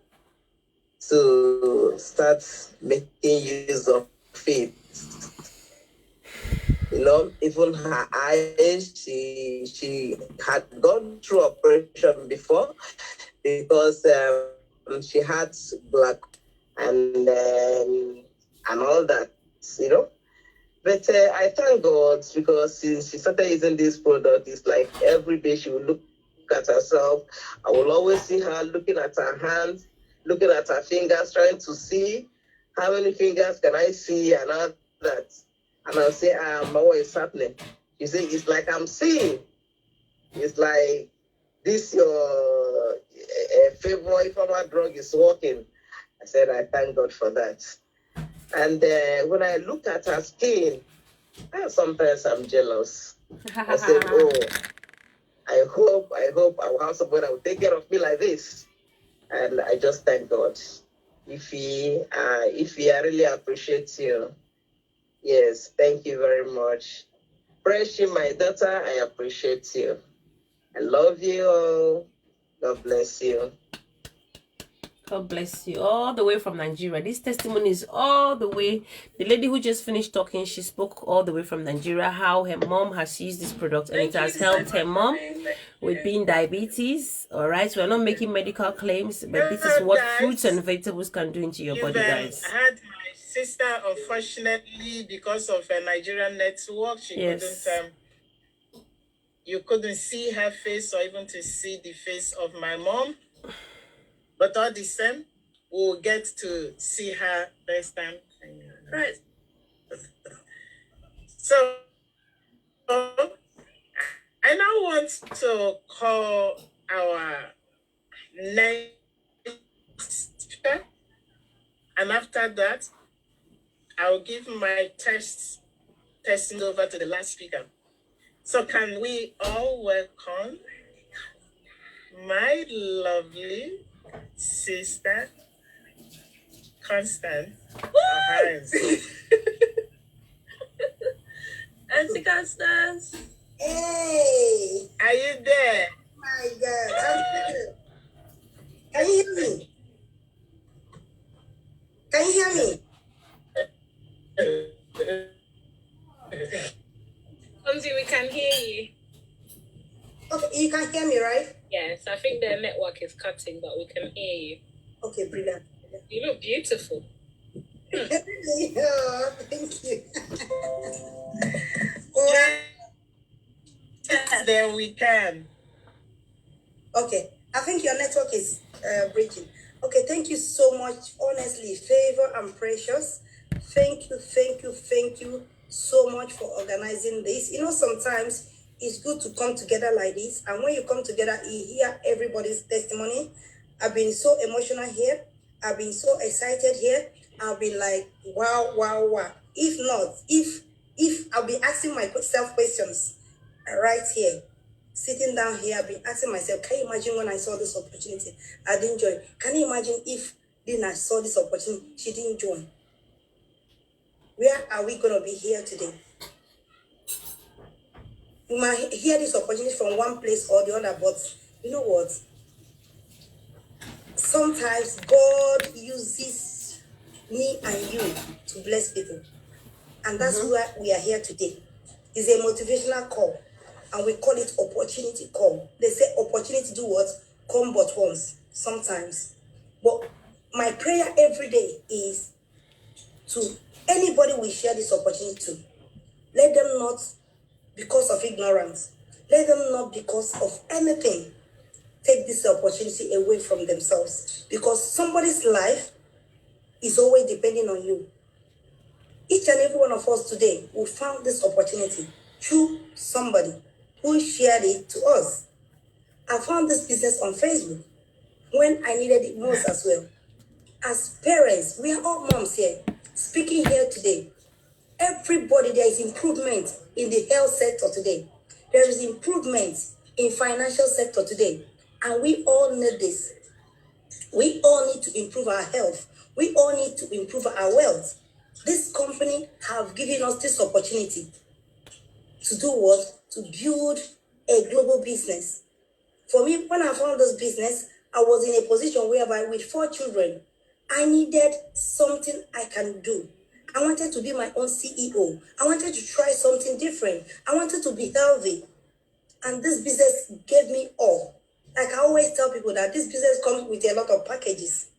to start making use of it. You know, even her eyes, she had gone through operation before because she had black and all that, you know. But I thank God because since she started using this product, it's like every day she will look at herself. I will always see her looking at her hands, looking at her fingers, trying to see how many fingers can I see and all that. And I'll say, what is happening? She say, it's like I'm seeing. It's like this your favorite pharma drug is working. I said, I thank God for that. And when I look at her skin, sometimes I'm jealous. I said, oh, I hope I will have someone that will take care of me like this. And I just thank God. If he, I really appreciate you. Yes, thank you very much. Precious, my daughter, I appreciate you. I love you all. God bless you. God bless you. All the way from Nigeria. This testimony is all the way. The lady who just finished talking, she spoke all the way from Nigeria, how her mom has used this product and it has helped her mom with being diabetes. All right, so we're not making medical claims, but this is what fruits and vegetables can do into your body, guys. I had my sister, unfortunately, because of a Nigerian network, you couldn't see her face or even to see the face of my mom. But all the same, we'll get to see her next time. Right. So, I now want to call our next speaker. And after that, I'll give my testing over to the last speaker. So can we all welcome my lovely sister, Constance. Auntie Constance. Hey! Are you there? My God, I'm here. Can you hear me? Can you hear me? Kamsi, we can hear you. Okay, you can hear me, right? Yes, I think the network is cutting, but we can hear you. Okay, brilliant. You look beautiful. Oh, thank you. Yes, then we can. Okay, I think your network is breaking. Okay, thank you so much. Honestly, Favor and Precious, thank you so much for organizing this. You know, sometimes it's good to come together like this, and when you come together, you hear everybody's testimony. I've been so emotional here. I've been so excited here. I've been like, wow. If not, if I'll be asking myself questions right here, sitting down here, I've been asking myself, can you imagine when I saw this opportunity, I didn't join? Can you imagine if Dina saw this opportunity, she didn't join? Where are we going to be here today? You might hear this opportunity from one place or the other, but you know what? Sometimes God uses me and you to bless people. And that's why we are here today. It's a motivational call. And we call it opportunity call. They say opportunity do what? Come but once, sometimes. But my prayer every day is to anybody we share this opportunity to, let them not because of ignorance, let them not because of anything take this opportunity away from themselves. Because somebody's life is always depending on you. Each and every one of us today who found this opportunity through somebody who shared it to us. I found this business on Facebook when I needed it most as well. As parents, we are all moms here, speaking here today. Everybody, there is improvement in the health sector today. There is improvement in financial sector today. And we all need this. We all need to improve our health. We all need to improve our wealth. This company have given us this opportunity to do what? To build a global business. For me, when I found this business, I was in a position whereby with 4 children, I needed something I can do. I wanted to be my own CEO. I wanted to try something different. I wanted to be healthy. And this business gave me all. Like I always tell people that this business comes with a lot of packages.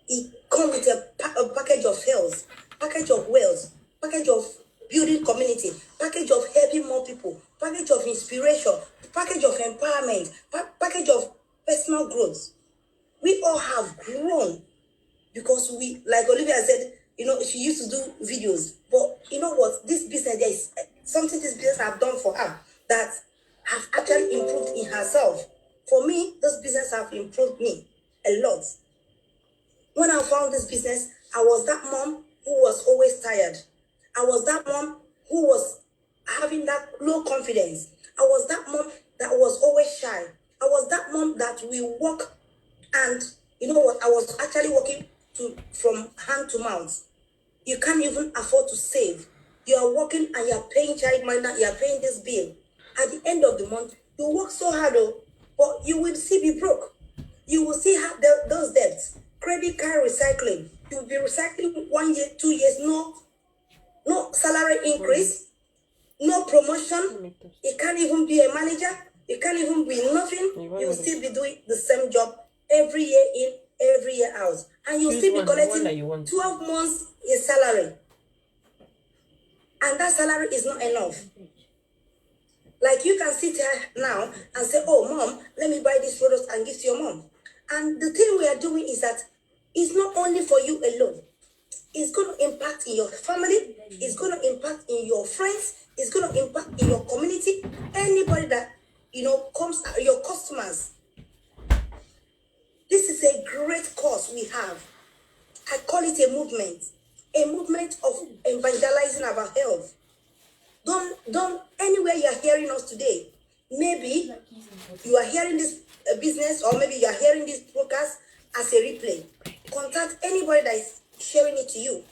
It comes with a package of health, package of wealth, package of building community, package of helping more people, package of inspiration, package of empowerment, package of personal growth. We all have grown because we, like Olivia said, she used to do videos. But you know what? This business, there is something this business have done for her that have actually improved in herself. For me, this business have improved me a lot. When I found this business, I was that mom who was always tired. I was that mom who was having that low confidence. I was that mom that was always shy. I was that mom that we work, and you know what? I was actually working from hand to mouth. You can't even afford to save. You are working and you are paying childminder, you are paying this bill. At the end of the month, you work so hard, but you will still be broke. You will still have those debts. Credit card recycling. You will be recycling 1 year, 2 years, no salary increase, no promotion. You can't even be a manager. You can't even be nothing. You will still be doing the same job every year in, every year out. And you'll still be collecting 12 months in salary. And that salary is not enough. Like you can sit here now and say, oh, mom, let me buy this product and give to your mom. And the thing we are doing is that it's not only for you alone. It's going to impact in your family. It's going to impact in your friends. It's going to impact in your community. Anybody that, comes, your customers. This is a great cause we have. I call it a movement of evangelizing about health. Don't anywhere you are hearing us today, maybe you are hearing this business, or maybe you are hearing this broadcast as a replay. Contact anybody that is sharing it to you.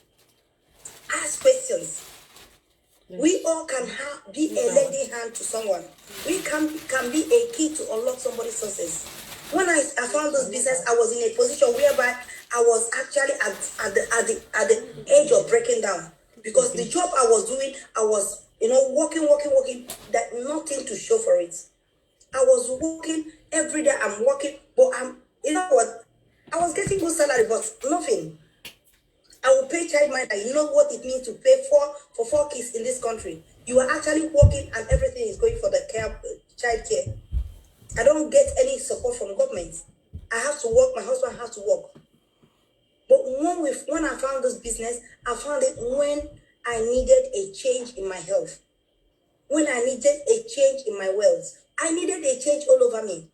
Ask questions. We all can be a lending hand to someone. We can be a key to unlock somebody's success. When I found this business, I was in a position whereby I was actually at the edge of breaking down, because the job I was doing, I was working, that nothing to show for it. I was working every day. I'm working, but I was getting good salary, but nothing. I will pay childminder. You know what it means to pay for 4 kids in this country. You are actually working and everything is going for the child care. I don't get any support from government. I have to work. My husband has to work. But when I found this business, I found it when I needed a change in my health. When I needed a change in my wealth. I needed a change all over me.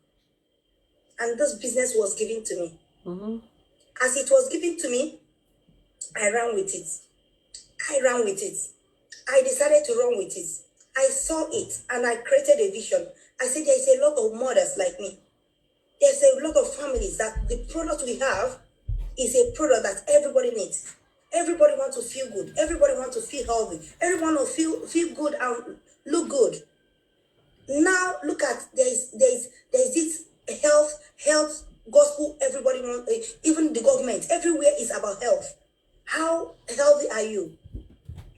And this business was given to me. Mm-hmm. As it was given to me, I ran with it. I decided to run with it. I saw it and I created a vision. I said there's a lot of mothers like me. There's a lot of families that the product we have is a product that everybody needs. Everybody wants to feel good. Everybody wants to feel healthy. Everyone will feel good and look good. Now look at there's this health gospel. Everybody wants, even the government, everywhere is about health. How healthy are you?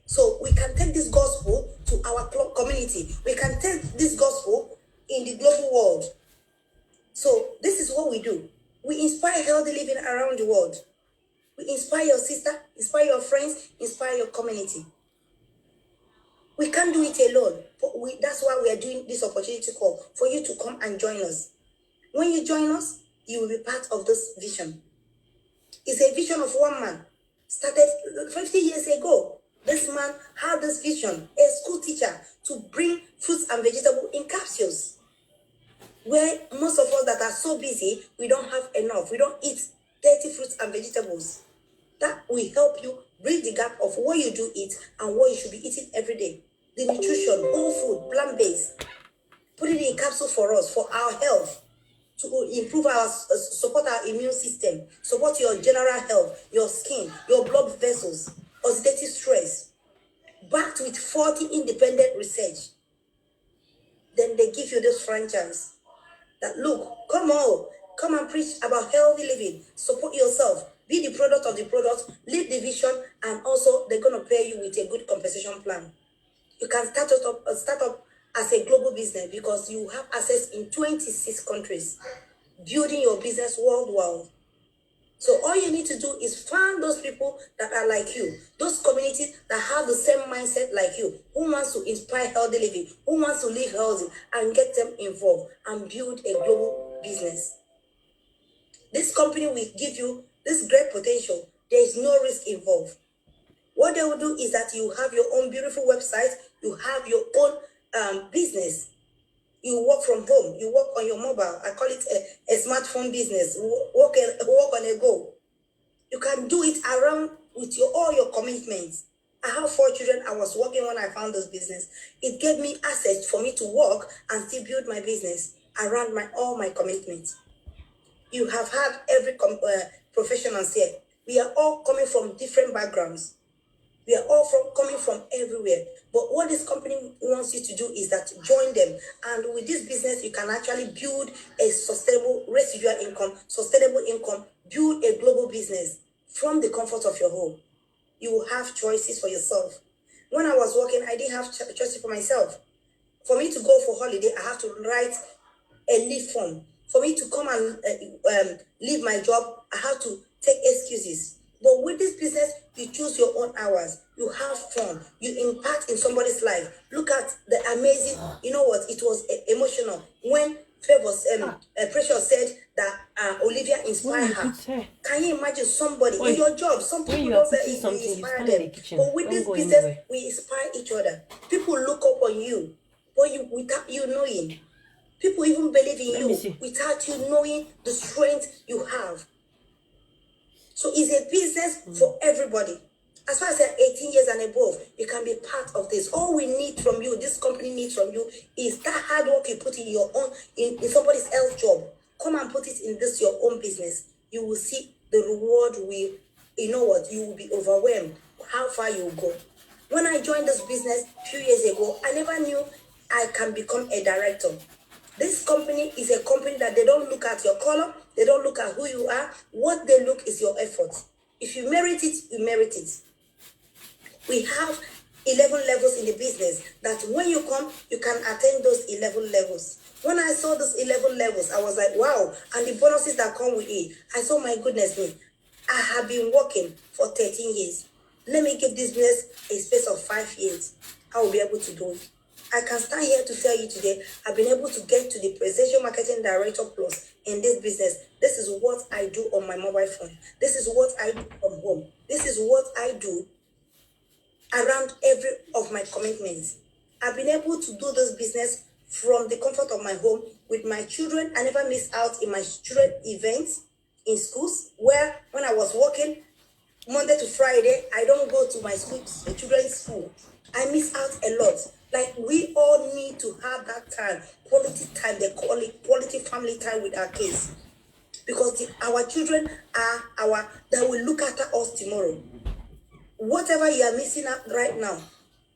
So we can take this gospel to our community. We can take this gospel in the global world. So this is what we do. We inspire healthy living around the world. We inspire your sister, inspire your friends, inspire your community. We can't do it alone. But that's why we are doing this opportunity call, for you to come and join us. When you join us, you will be part of this vision. It's a vision of one man. Started 50 years ago. This man had this vision, a school teacher, to bring fruits and vegetables in capsules. Where most of us that are so busy, we don't have enough. We don't eat 30 fruits and vegetables. That will help you bridge the gap of what you do eat and what you should be eating every day. The nutrition, whole food, plant-based. Put it in capsule for us, for our health, to improve support our immune system, support your general health, your skin, your blood vessels, franchise. That look, come and preach about healthy living, support yourself, be the product of the product, lead the vision, and also they're gonna pay you with a good compensation plan. You can start up as a global business because you have access in 26 countries, building your business worldwide. So all you need to do is find those people that are like you, those communities that have the same mindset like you, who wants to inspire healthy living, who wants to live healthy, and get them involved and build a global business. This company will give you this great potential. There is no risk involved. What they will do is that you have your own beautiful website, you have your own business. You work from home, you work on your mobile. I call it a smartphone business. Work on a go. You can do it around with all your commitments. I have 4 children. I was working when I found this business. It gave me access for me to work and still build my business around all my commitments. You have had every professionals here. We are all coming from different backgrounds. We are all coming from everywhere. But what this company wants you to do is that join them. And with this business, you can actually build a sustainable residual income, build a global business from the comfort of your home. You will have choices for yourself. When I was working, I didn't have choices for myself. For me to go for holiday, I have to write a leave form. For me to come and leave my job, I have to take excuses. But with this business, you choose your own hours. You have fun. You impact in somebody's life. Look at the amazing, you know what, it was emotional. When Precious said that Olivia inspired her. Can you imagine somebody in your job? Some people don't inspire them. But with this business, we inspire each other. People look up on you, but without you knowing. People even believe in you without you knowing the strength you have. So it's a business for everybody. As far as you're 18 years and above, you can be part of this. All we need from you, this company needs from you, is that hard work you put in your own, in somebody else's job. Come and put it in this your own business. You will see the reward will, you know what, you will be overwhelmed how far you will go. When I joined this business a few years ago, I never knew I can become a director. This company is a company that they don't look at your color, they don't look at who you are. What they look is your effort. If you merit it, you merit it. We have 11 levels in the business that when you come, you can attain those 11 levels. When I saw those 11 levels, I was like, wow. And the bonuses that come with it, I saw, my goodness me, I have been working for 13 years. Let me give this business a space of 5 years. I will be able to do it. I can stand here to tell you today, I've been able to get to the Presidential Marketing Director Plus in this business. This is what I do on my mobile phone. This is what I do from home. This is what I do around every of my commitments. I've been able to do this business from the comfort of my home with my children. I never miss out in my children events in schools, where when I was working Monday to Friday, I don't go to my children's school. I miss out a lot. Like, we all need to have that time, they call it quality family time with our kids. Because our children are that will look after us tomorrow. Whatever you are missing out right now,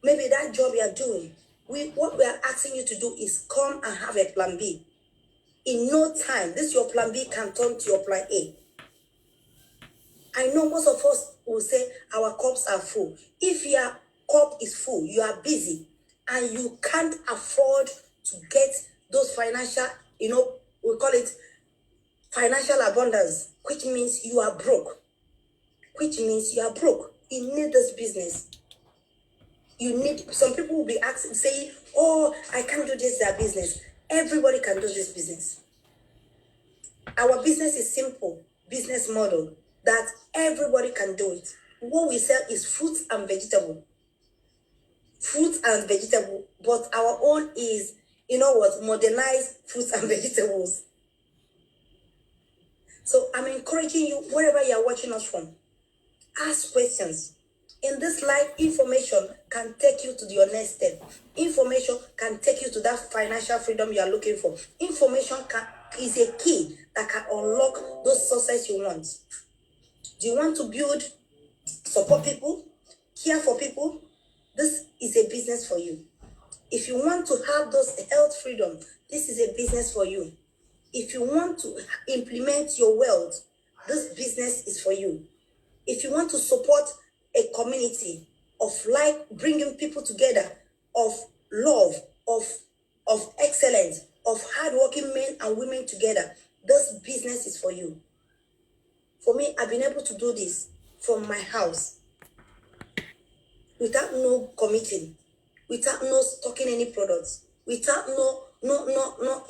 maybe that job you are doing, what we are asking you to do is come and have a plan B. In no time, this your plan B can turn to your plan A. I know most of us will say our cups are full. If your cup is full, you are busy, and you can't afford to get those financial, we call it financial abundance, which means you are broke. You need this business. Some people will be asking, saying, oh, I can't do this, their business. Everybody can do this business. Our business is simple business model that everybody can do it. What we sell is fruits and vegetables. But our own is, modernized fruits and vegetables. So I'm encouraging you, wherever you are watching us from, ask questions. In this life, information can take you to your next step. Information can take you to that financial freedom you are looking for. Information is a key that can unlock those success you want. Do you want to support people, care for people? This is a business for you. If you want to have those health freedom this is a business for you. If you want to implement your wealth, this business is for you. If you want to support a community of like bringing people together, of love, of excellence, of hardworking men and women together, this business is for you. For me, I've been able to do this from my house without no committing, without no stocking any products, without no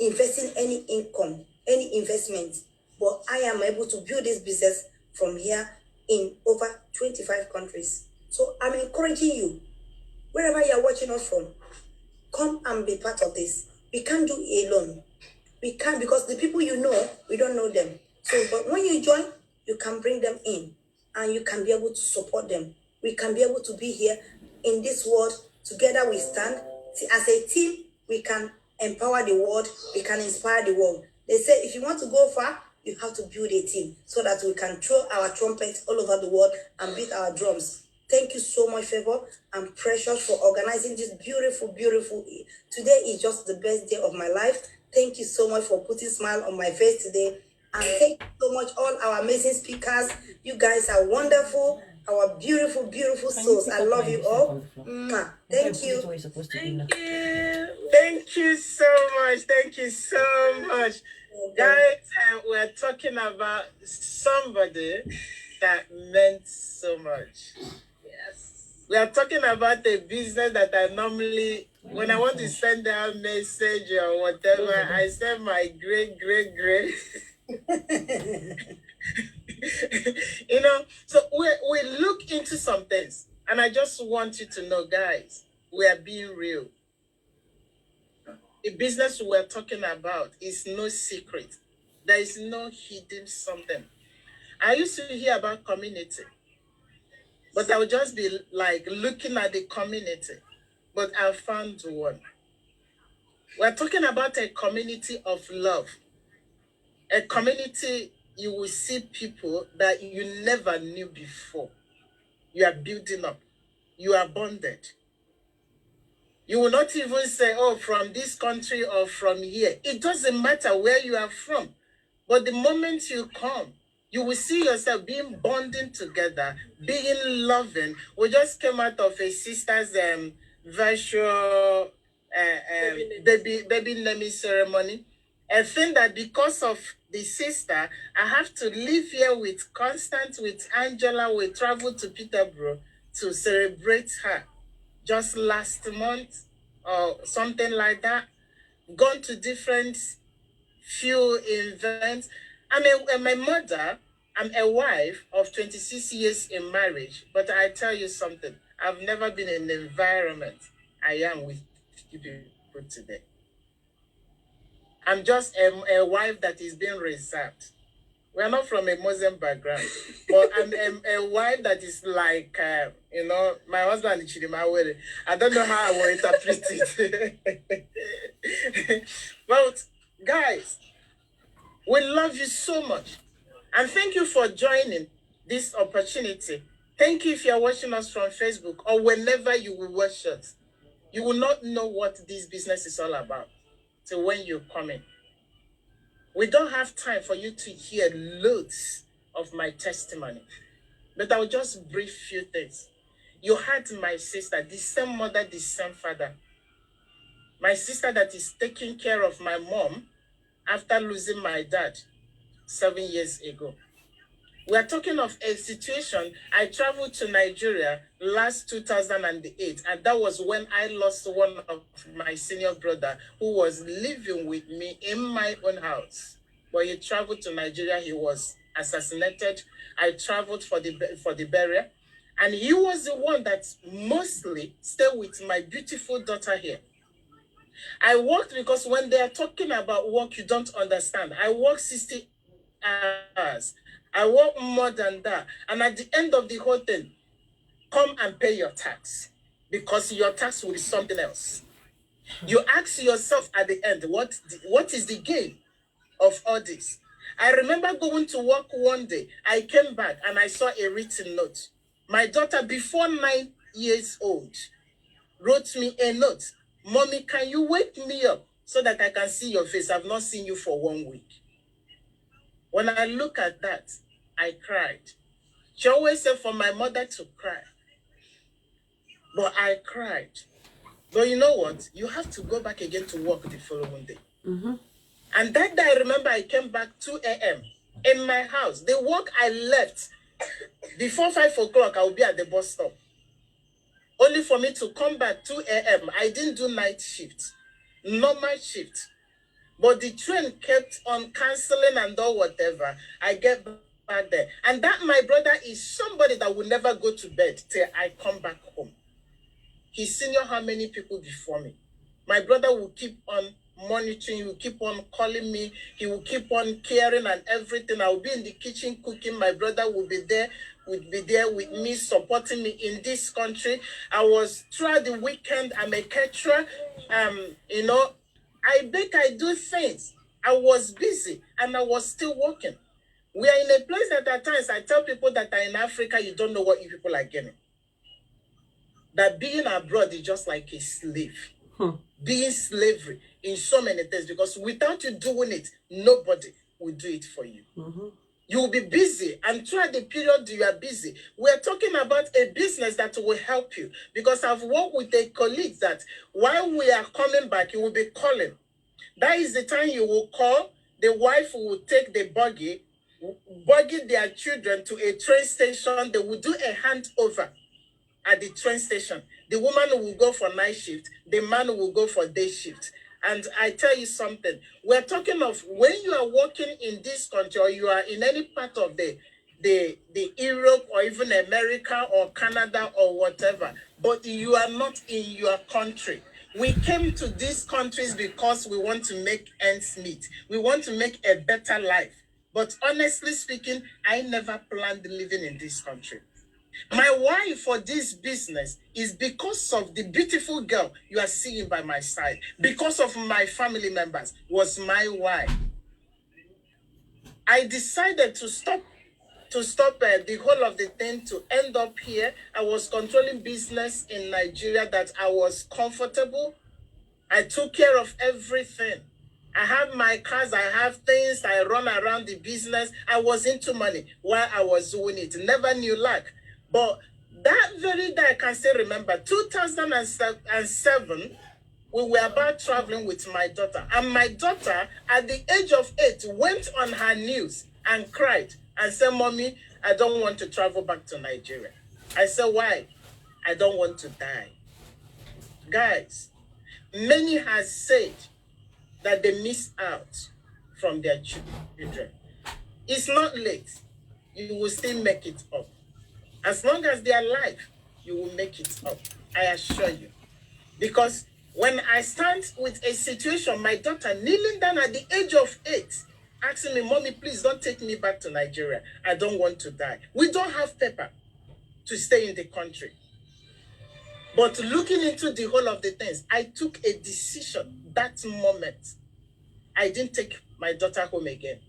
investing any income, any investment. But I am able to build this business from here in over 25 countries. So I'm encouraging you, wherever you're watching us from, come and be part of this. We can't do it alone. We can't, because the people you know, we don't know them. So, but when you join, you can bring them in and you can be able to support them. We can be able to be here in this world. Together we stand. As a team, we can empower the world. We can inspire the world. They say if you want to go far, you have to build a team so that we can throw our trumpets all over the world and beat our drums. Thank you so much, Favor and Precious, for organizing this beautiful. Today is just the best day of my life. Thank you so much for putting a smile on my face today. And thank you so much, all our amazing speakers. You guys are wonderful. Our beautiful souls. I love you all. Thank you. Thank you. Thank you so much. Thank you so much. Guys, we're talking about somebody that meant so much. Yes. We are talking about a business that I normally, when I want to send out a message or whatever, I send my great. You know, so we look into some things, and I just want you to know, guys, we are being real. The business we're talking about is no secret. There is no hidden something. I used to hear about community, but I would just be like looking at the community, but I found one. We're talking about a community of love, a community you will see people that you never knew before. You are building up. You are bonded. You will not even say, oh, from this country or from here. It doesn't matter where you are from. But the moment you come, you will see yourself being bonding together, being loving. We just came out of a sister's virtual baby naming ceremony. I think that because of the sister, I have to live here with Constance, with Angela. We traveled to Peterborough to celebrate her just last month or something like that. Gone to different few events. I'm my mother. I'm a wife of 26 years in marriage. But I tell you something. I've never been in an environment I am with people today. I'm just a wife that is being reserved. We're not from a Muslim background, but I'm a wife that is like, you know, my husband is Chidimawere. I don't know how I will interpret it. But guys, we love you so much. And thank you for joining this opportunity. Thank you if you're watching us from Facebook or whenever you will watch us. You will not know what this business is all about till when you come in. We don't have time for you to hear loads of my testimony, but I'll just brief few things. You had my sister, the same mother, the same father. My sister that is taking care of my mom after losing my dad 7 years ago. We are talking of a situation. I traveled to Nigeria last 2008, and that was when I lost one of my senior brother who was living with me in my own house. But he traveled to Nigeria. He was assassinated. I traveled for the burial, and he was the one that mostly stayed with my beautiful daughter here. I worked because when they are talking about work, you don't understand. I worked 60 hours. I work more than that. And at the end of the whole thing, come and pay your tax, because your tax will be something else. You ask yourself at the end, what is the gain of all this? I remember going to work one day. I came back and I saw a written note. My daughter, before 9 years old, wrote me a note. Mommy, can you wake me up so that I can see your face. I've not seen you for 1 week. When I look at that, I cried. She always said for my mother to cry. But I cried. But you know what? You have to go back again to work the following day. And that day, I remember I came back 2 a.m. in my house. The work I left, before 5 o'clock, I will be at the bus stop. Only for me to come back 2 a.m. I didn't do night shift, normal shift. But the train kept on canceling and all whatever. I get back there. And that my brother is somebody that will never go to bed till I come back home. He's senior how many people before me. My brother will keep on monitoring, he will keep on calling me, he will keep on caring and everything. I will be in the kitchen cooking. My brother will be there with me, supporting me in this country. I was throughout the weekend, I'm a caterer. You know, I bake, I do things. I was busy and I was still working. We are in a place that at times I tell people that are in Africa, you don't know what you people are getting. That being abroad is just like a slave. Being slavery in so many things, because without you doing it, nobody will do it for you. You will be busy, and throughout the period you are busy, we're talking about a business that will help you. Because I've worked with a colleague that while we are coming back, you will be calling. That is the time you will call. The wife will take the buggy their children to a train station. They will do a handover at the train station. The woman will go for night shift. The man will go for day shift. And I tell you something, we're talking of when you are working in this country or you are in any part of the Europe or even America or Canada or whatever, but you are not in your country. We came to these countries because we want to make ends meet. We want to make a better life. But honestly speaking, I never planned living in this country. My why for this business is because of the beautiful girl you are seeing by my side. Because of my family members was my why. I decided to stop the whole of the thing to end up here. I was controlling business in Nigeria that I was comfortable. I took care of everything. I have my cars, I have things, I run around the business. I was into money while I was doing it. Never knew lack. But that very day, I can still remember, 2007, we were about traveling with my daughter. And my daughter, at the age of 8, went on her knees and cried and said, "Mommy, I don't want to travel back to Nigeria." I said, "Why?" "I don't want to die." Guys, many has said that they miss out from their children. It's not late. You will still make it up. As long as they are alive, you will make it up. I assure you. Because when I stand with a situation, my daughter kneeling down at the age of 8, asking me, "Mommy, please don't take me back to Nigeria. I don't want to die." We don't have paper to stay in the country. But looking into the whole of the things, I took a decision that moment. I didn't take my daughter home again.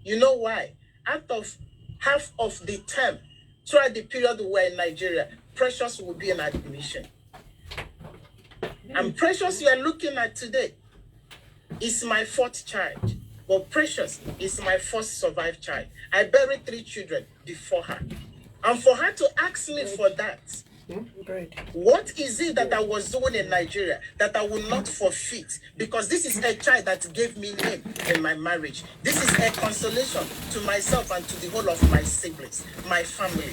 You know why? Out of half of the term, throughout the period we were in Nigeria, Precious will be an admission. And Precious you are looking at today is my 4th child. But Precious is my first survived child. I buried 3 children before her. And for her to ask me for that, what is it that I was doing in Nigeria that I will not forfeit? Because this is a child that gave me name in my marriage. This is a consolation to myself and to the whole of my siblings, my family.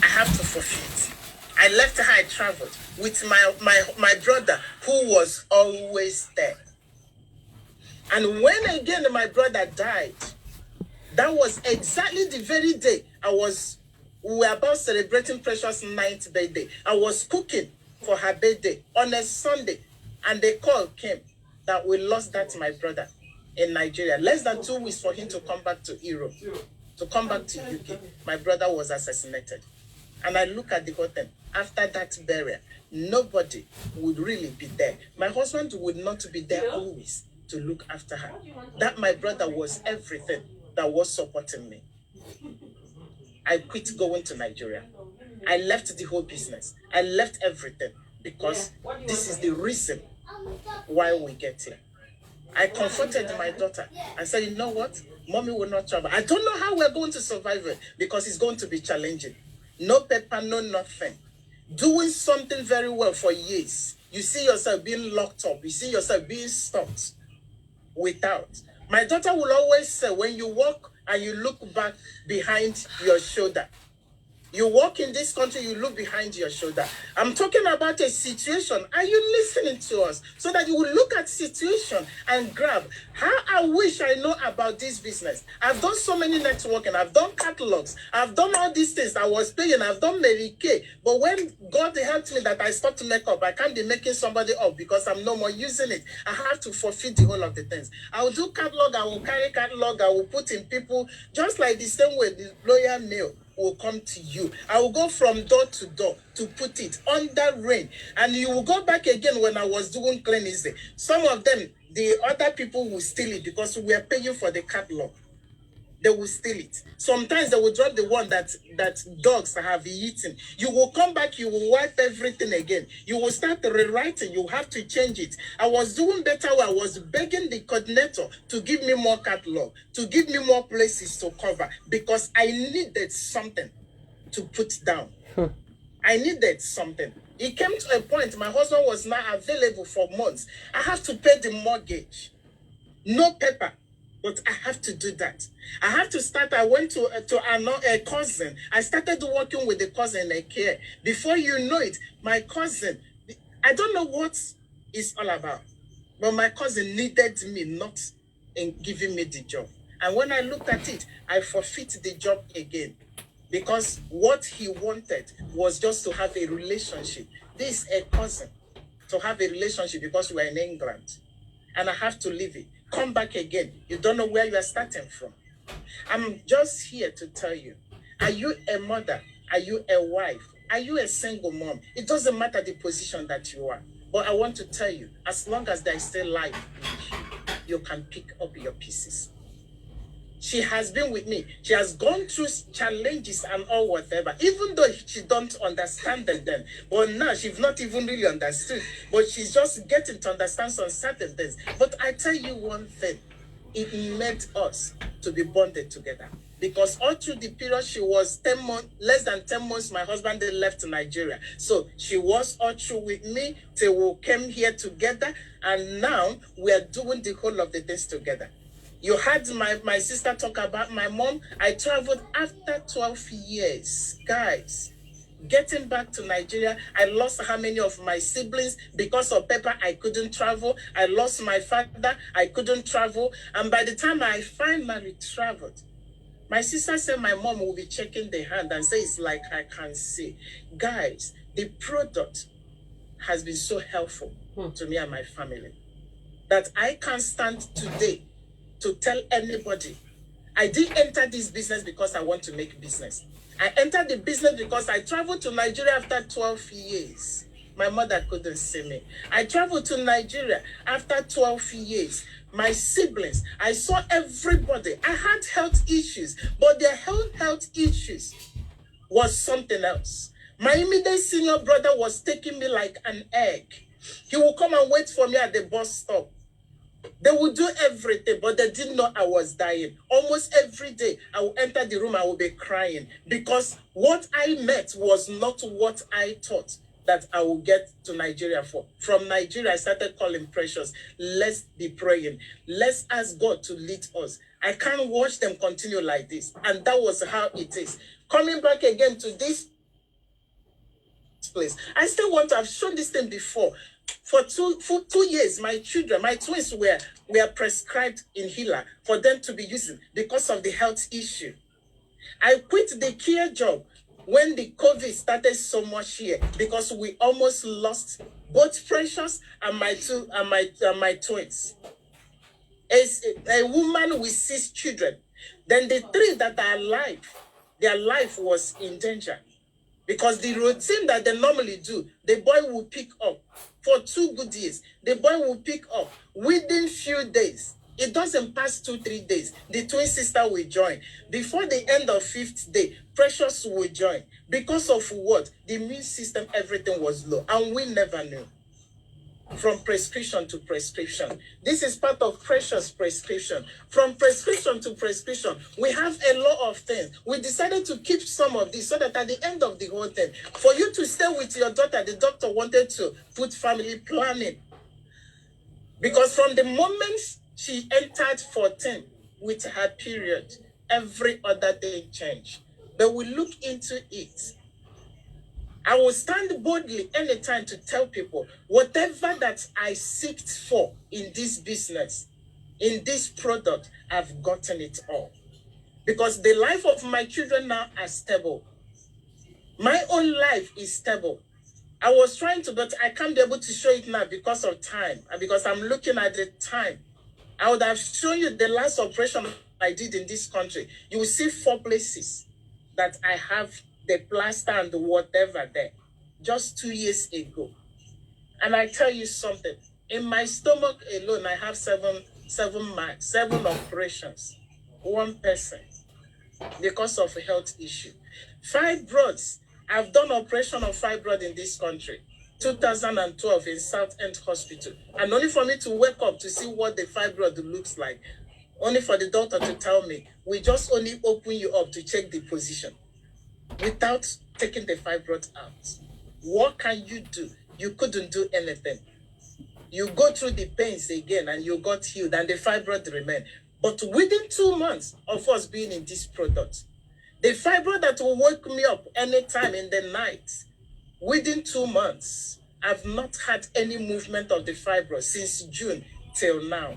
I have to forfeit. I left her, I traveled with my brother who was always there. And when again my brother died, that was exactly the very day we were about celebrating Precious' 9th birthday. I was cooking for her birthday on a Sunday, and the call came that we lost my brother in Nigeria. Less than 2 weeks for him to come back to Europe, to come back to UK. My brother was assassinated. And I look at the whole thing. After that burial, nobody would really be there. My husband would not be there always to look after her. That my brother was everything that was supporting me. I quit going to Nigeria. I left the whole business. I left everything because this is the reason while we get here. I comforted my daughter. I said, you know what? Mommy will not travel. I don't know how we're going to survive it because it's going to be challenging. No paper, no nothing. Doing something very well for years. You see yourself being locked up. You see yourself being stopped without. My daughter will always say, when you walk and you look back behind your shoulder, you walk in this country, you look behind your shoulder. I'm talking about a situation. Are you listening to us? So that you will look at situation and grab. How I wish I know about this business. I've done so many networking. I've done catalogs. I've done all these things. I was paying. I've done Mary Kay. But when God helped me that I stopped to make up, I can't be making somebody up because I'm no more using it. I have to forfeit the whole of the things. I will do catalog. I will carry catalog. I will put in people just like the same way the loyal mail will come to you. I will go from door to door to put it under rain. And you will go back again when I was doing cleansing. Some of them, the other people will steal it because we are paying for the catalog. They will steal it. Sometimes they will drop the one that dogs have eaten. You will come back, you will wipe everything again. You will start rewriting, you have to change it. I was doing better where I was begging the coordinator to give me more catalog, to give me more places to cover, because I needed something to put down. I needed something. It came to a point, my husband was not available for months. I have to pay the mortgage. No paper. But I have to do that. I have to start. I went to a cousin. I started working with the cousin in care. Before you know it, my cousin, I don't know what it's all about, but my cousin needed me not in giving me the job. And when I looked at it, I forfeit the job again because what he wanted was just to have a relationship. This is a cousin to have a relationship because we are in England, and I have to leave it. Come back again. You don't know where you are starting from. I'm just here to tell you, are you a mother? Are you a wife? Are you a single mom? It doesn't matter the position that you are. But I want to tell you, as long as there is still life, you can pick up your pieces. She has been with me. She has gone through challenges and all whatever, even though she don't understand them then. But now she's not even really understood. But she's just getting to understand some certain things. But I tell you one thing, it made us to be bonded together. Because all through the period she was 10 months, less than 10 months, my husband left Nigeria. So she was all through with me till we came here together. And now we are doing the whole of the things together. You heard my sister talk about my mom. I traveled after 12 years. Guys, getting back to Nigeria, I lost how many of my siblings because of paper. I couldn't travel. I lost my father. I couldn't travel. And by the time I finally traveled, my sister said my mom will be checking the hand and say it's like I can see. Guys, the product has been so helpful to me and my family that I can stand today to tell anybody, I didn't enter this business because I want to make business. I entered the business because I traveled to Nigeria after 12 years. My mother couldn't see me. I traveled to Nigeria after 12 years. My siblings, I saw everybody. I had health issues, but their health issues was something else. My immediate senior brother was taking me like an egg. He would come and wait for me at the bus stop. They would do everything, but they didn't know I was dying. Almost every day, I would enter the room, I would be crying because what I met was not what I thought that I would get to Nigeria for. From Nigeria, I started calling Precious. Let's be praying. Let's ask God to lead us. I can't watch them continue like this. And that was how it is. Coming back again to this place, I still want to have shown this thing before. For two years, my children, my twins were prescribed inhaler for them to be using because of the health issue. I quit the care job when the COVID started so much here because we almost lost both Precious and my twins. As a woman with 6 children, then the 3 that are alive, their life was in danger. Because the routine that they normally do, the boy will pick up. For 2 good years, the boy will pick up. Within few days, it doesn't pass 2-3 days, the twin sister will join. Before the end of 5th day, Precious will join. Because of what? The immune system, everything was low. And we never knew. from prescription to prescription. This is part of Precious prescription. From prescription to prescription, we have a lot of things. We decided to keep some of this so that at the end of the whole thing, for you to stay with your daughter, the doctor wanted to put family planning. Because from the moment she entered 14 with her period, every other day changed. But we look into it. I will stand boldly anytime to tell people, whatever that I seeked for in this business, in this product, I've gotten it all. Because the life of my children now are stable. My own life is stable. I was trying to, but I can't be able to show it now because of time, and because I'm looking at the time. I would have shown you the last operation I did in this country. You will see 4 places that I have the plaster and the whatever there, just 2 years ago. And I tell you something, in my stomach alone, I have seven operations, 1 person, because of a health issue. Fibroids, I've done operation of fibroid in this country, 2012 in South End Hospital. And only for me to wake up to see what the fibroid looks like, only for the doctor to tell me, we just only open you up to check the position, without taking the fibroid out. What can you do? You couldn't do anything. You go through the pains again and you got healed and the fibroid remained. But within 2 months of us being in this product, the fibroid that will wake me up anytime in the night, within 2 months, I've not had any movement of the fibroid since June till now.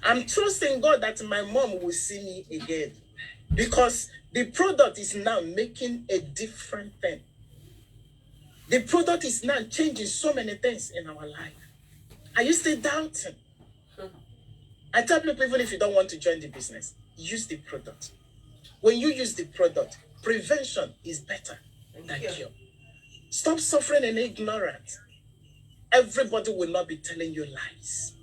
I'm trusting God that my mom will see me again, because the product is now making a different thing. The product is now changing so many things in our life. Are you still doubting? I tell people, even if you don't want to join the business, use the product. When you use the product, prevention is better than cure. Stop suffering in ignorance. Everybody will not be telling you lies.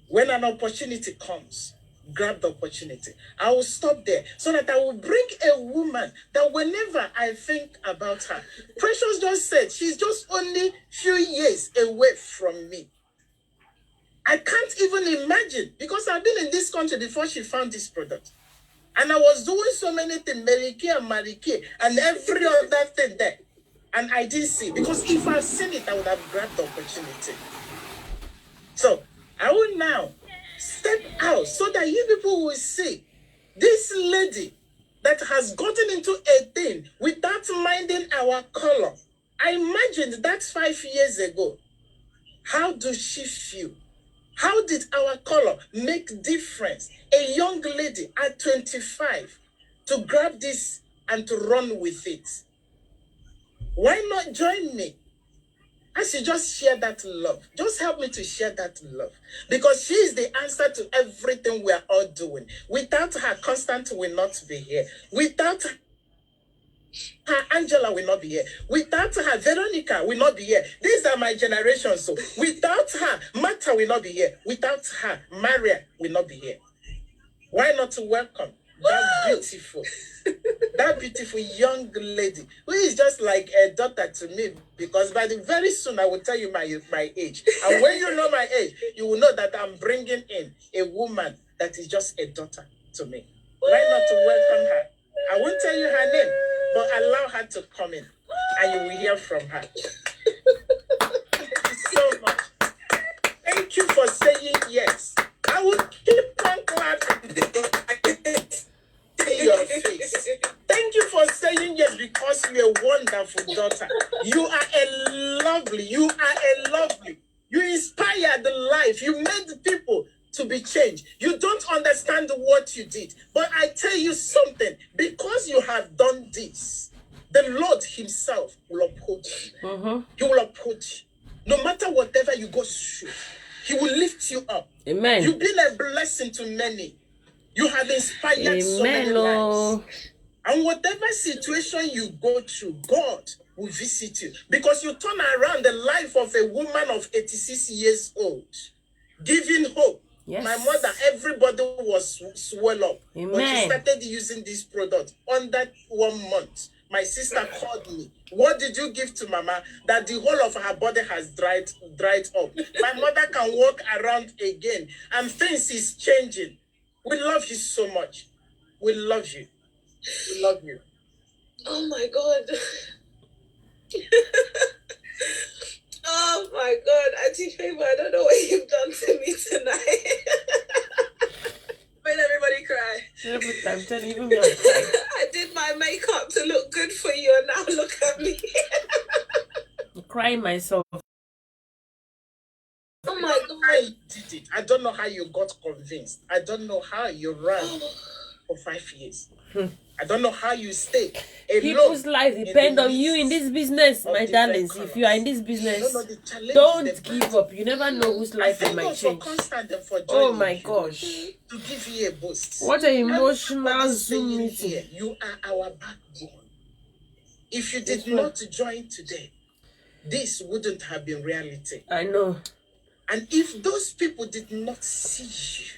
When an opportunity comes, grab the opportunity. I will stop there so that I will bring a woman that whenever I think about her, Precious just said, she's just only few years away from me. I can't even imagine, because I've been in this country before she found this product. And I was doing so many things, Mary Kay and Marie Kay, and every other thing there. And I didn't see, because if I've seen it, I would have grabbed the opportunity. So I will now step out so that you people will see this lady that has gotten into a thing without minding our color. I imagined that 5 years ago. How does she feel? How did our color make difference? A young lady at 25 to grab this and to run with it. Why not join me? I should just share that love. Just help me to share that love. Because she is the answer to everything we are all doing. Without her, Constant will not be here. Without her, Angela will not be here. Without her, Veronica will not be here. These are my generation. So without her, Martha will not be here. Without her, Maria will not be here. Why not to welcome that beautiful young lady who is just like a daughter to me, because by the very soon I will tell you my age. And when you know my age, you will know that I'm bringing in a woman that is just a daughter to me. Why not to welcome her? I won't tell you her name, but allow her to come in and you will hear from her. Thank you so much. Thank you for saying yes. I will keep on clapping your face. Thank you for saying yes, because you're a wonderful daughter. You are lovely. You inspired the life. You made people to be changed. You don't understand what you did. But I tell you something, because you have done this, the Lord himself will uphold you. He will uphold you. No matter whatever you go through, he will lift you up. Amen. You've been a blessing to many. You have inspired so many lives. And whatever situation you go through, God will visit you. Because you turn around the life of a woman of 86 years old, giving hope. Yes. My mother, everybody was swell up. Amen. But she started using this product under 1 month. My sister called me. What did you give to Mama that the whole of her body has dried up? My mother can walk around again, and things is changing. We love you so much. We love you. We love you. Oh my God. Oh my God, Auntie Favor, I don't know what you've done to me tonight. Made everybody cry. Every time, telling even me, I'm crying. I did my makeup to look good for you, and now look at me. I'm crying myself. Oh my God. I did it. I don't know how you got convinced. I don't know how you ran for 5 years. I don't know how you stayed alone. People's lives depend on you in this business, my darlings. If you are in this business, don't give up. You never know whose life it might change. Oh my gosh. To give you a boost. What an emotional Zoom meeting. You are our backbone. If you did not join today, this wouldn't have been reality. I know. And if those people did not see you,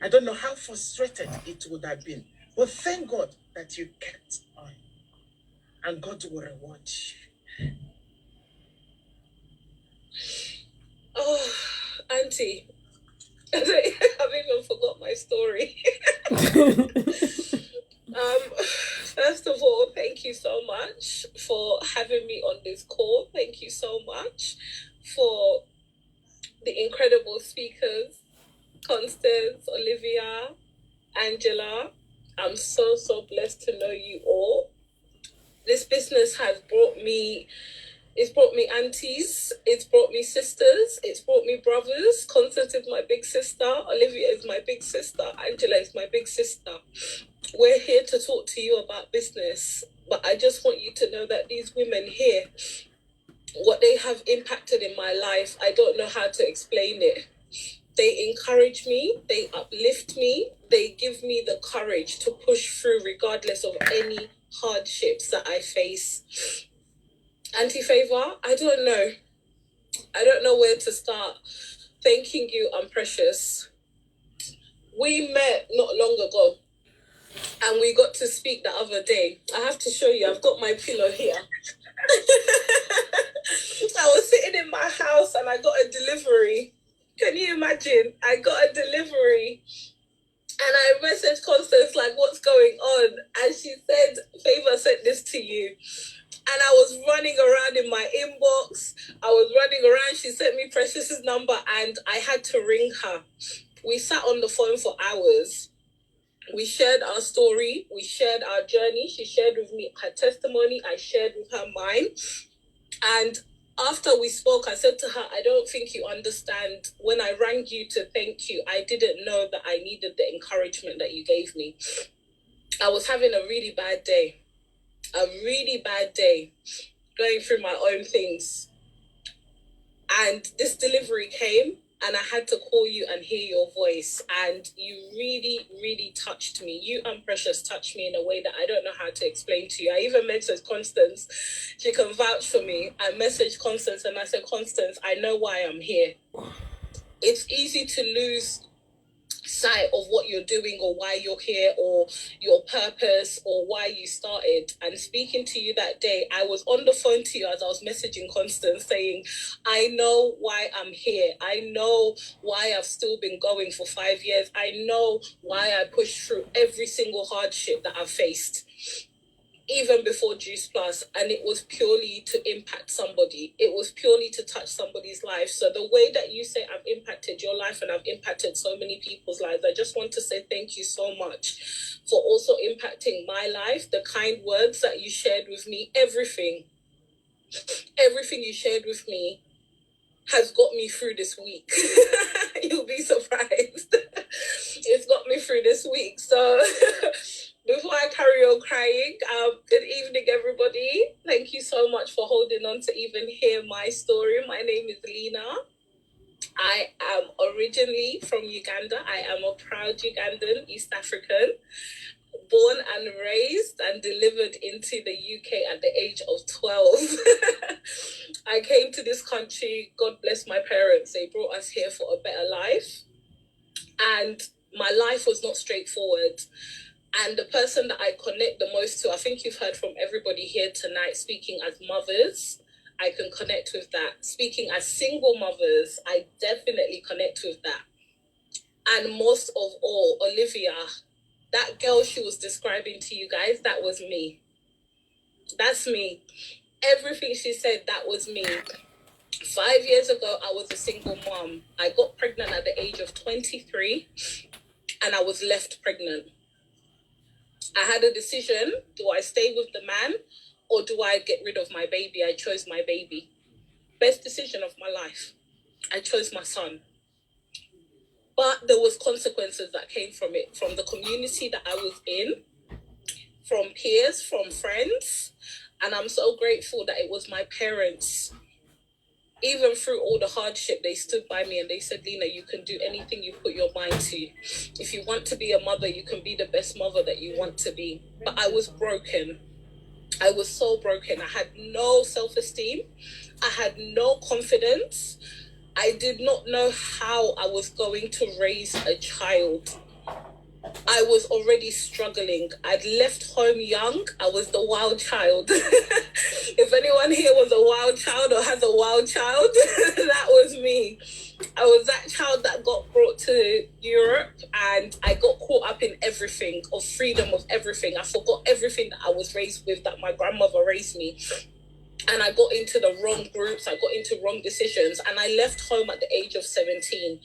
I don't know how frustrated it would have been. But thank God that you kept on. And God will reward you. Oh, Auntie, I've even forgot my story. First of all, thank you so much for having me on this call. Thank you so much for the incredible speakers, Constance, Olivia, Angela. I'm so blessed to know you all. This business has brought me aunties, it's brought me sisters, it's brought me brothers. Constance is my big sister, Olivia is my big sister, Angela is my big sister. We're here to talk to you about business, but I just want you to know that these women here, what they have impacted in my life, I don't know how to explain it. They encourage me, they uplift me, they give me the courage to push through regardless of any hardships that I face. Auntie Favor, I don't know where to start thanking you. I'm precious. We met not long ago and we got to speak the other day. I have to show you, I've got my pillow here. I was sitting in my house and I got a delivery. Can you imagine? I got a delivery and I messaged Constance like, what's going on? And she said, Favor sent this to you. And I was running around in my inbox. I was running around. She sent me Precious's number and I had to ring her. We sat on the phone for hours. We shared our story. We shared our journey. She shared with me her testimony. I shared with her mine. And after we spoke, I said to her, I don't think you understand. When I rang you to thank you, I didn't know that I needed the encouragement that you gave me. I was having a really bad day. Going through my own things. And this delivery came and I had to call you and hear your voice. And you really, really touched me. You and Precious touched me in a way that I don't know how to explain to you. I even messaged Constance. She can vouch for me. I messaged Constance and I said, Constance, I know why I'm here. It's easy to lose sight of what you're doing or why you're here or your purpose or why you started. And speaking to you that day, I was on the phone to you as I was messaging Constance saying, I know why I'm here. I know why I've still been going for 5 years. I know why I pushed through every single hardship that I've faced, even before Juice Plus, and it was purely to impact somebody. It was purely to touch somebody's life. So the way that you say I've impacted your life and I've impacted so many people's lives, I just want to say thank you so much for also impacting my life, the kind words that you shared with me, everything you shared with me has got me through this week. You'll be surprised. It's got me through this week. So before I carry on crying, good evening, everybody. Thank you so much for holding on to even hear my story. My name is Lena. I am originally from Uganda. I am a proud Ugandan, East African, born and raised and delivered into the UK at the age of 12. I came to this country, God bless my parents. They brought us here for a better life. And my life was not straightforward. And the person that I connect the most to, I think you've heard from everybody here tonight, speaking as mothers, I can connect with that. Speaking as single mothers, I definitely connect with that. And most of all, Olivia, that girl she was describing to you guys, that was me. That's me. Everything she said, that was me. 5 years ago, I was a single mom. I got pregnant at the age of 23 and I was left pregnant. I had a decision. Do I stay with the man or do I get rid of my baby? I chose my baby. Best decision of my life. I chose my son. But there was consequences that came from it, from the community that I was in, from peers, from friends. And I'm so grateful that it was my parents. Even through all the hardship, they stood by me and they said, Lena, you can do anything you put your mind to. If you want to be a mother, you can be the best mother that you want to be. But I was broken. I was so broken. I had no self-esteem. I had no confidence. I did not know how I was going to raise a child. I was already struggling. I'd left home young. I was the wild child. If anyone here was a wild child or has a wild child, that was me. I was that child that got brought to Europe and I got caught up in everything, of freedom of everything. I forgot everything that I was raised with, that my grandmother raised me. And I got into the wrong groups. I got into wrong decisions. And I left home at the age of 17.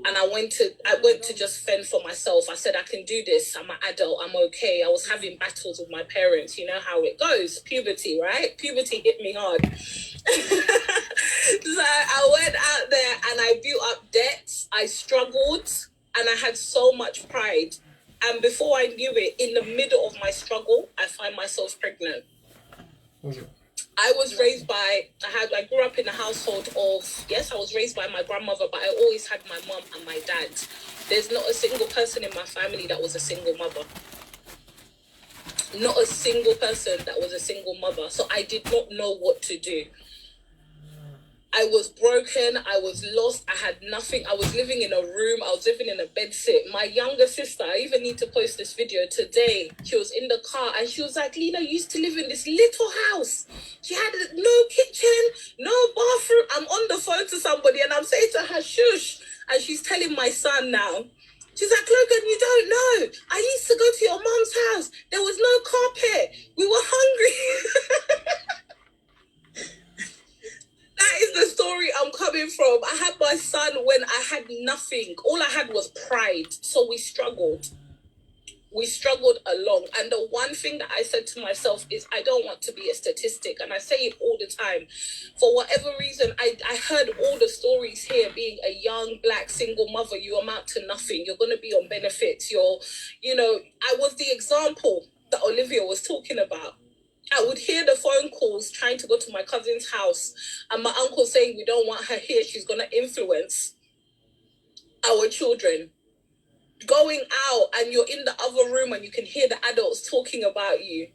And I went to just fend for myself. I said, I can do this. I'm an adult. I'm okay. I was having battles with my parents. You know how it goes. Puberty, right? Puberty hit me hard. So I went out there and I built up debts. I struggled and I had so much pride. And before I knew it, in the middle of my struggle, I find myself pregnant. Okay. I was raised by, I grew up in a household of, yes, I was raised by my grandmother, but I always had my mom and my dad. There's not a single person in my family that was a single mother. Not a single person that was a single mother. So I did not know what to do. I was broken. I was lost. I had nothing. I was living in a room. I was living in a bedsit. My younger sister, I even need to post this video today. She was in the car and she was like, Lena, you used to live in this little house. She had no kitchen, no bathroom. I'm on the phone to somebody and I'm saying to her, shush. And she's telling my son now. She's like, Logan, you don't know. I used to go to your mom's house. There was no carpet. We were hungry. That is the story I'm coming from. I had my son when I had nothing. All I had was pride. So we struggled. We struggled along. And the one thing that I said to myself is, I don't want to be a statistic. And I say it all the time. For whatever reason, I heard all the stories here, being a young black single mother, you amount to nothing. You're going to be on benefits. I was the example that Olivia was talking about. I would hear the phone calls trying to go to my cousin's house and my uncle saying, we don't want her here. She's going to influence our children. Going out and you're in the other room and you can hear the adults talking about you,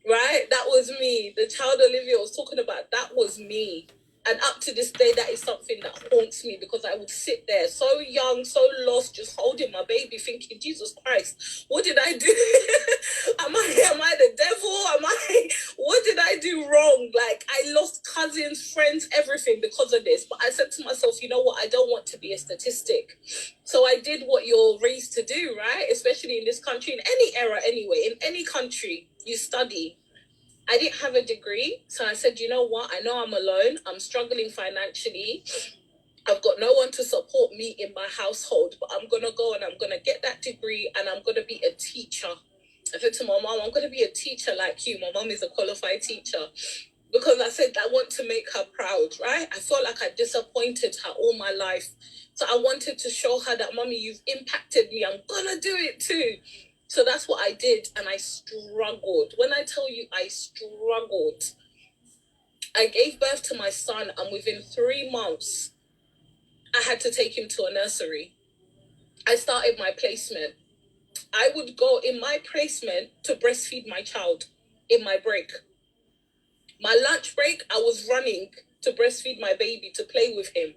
right? That was me. The child Olivia was talking about, that was me. And up to this day, that is something that haunts me because I would sit there so young, so lost, just holding my baby thinking, Jesus Christ, what did I do? Am I the devil? What did I do wrong? Like, I lost cousins, friends, everything because of this. But I said to myself, you know what? I don't want to be a statistic. So I did what you're raised to do, right? Especially in this country, in any era anyway, in any country, you study. I didn't have a degree, so I said, you know what? I know I'm alone. I'm struggling financially. I've got no one to support me in my household, but I'm going to go and I'm going to get that degree and I'm going to be a teacher. I said to my mom, I'm going to be a teacher like you. My mom is a qualified teacher. Because I said I want to make her proud, right? I felt like I disappointed her all my life. So I wanted to show her that, Mommy, you've impacted me. I'm going to do it too. So that's what I did, and I struggled. When I tell you I struggled, I gave birth to my son, and within 3 months, I had to take him to a nursery. I started my placement. I would go in my placement to breastfeed my child in my break. My lunch break, I was running to breastfeed my baby, to play with him.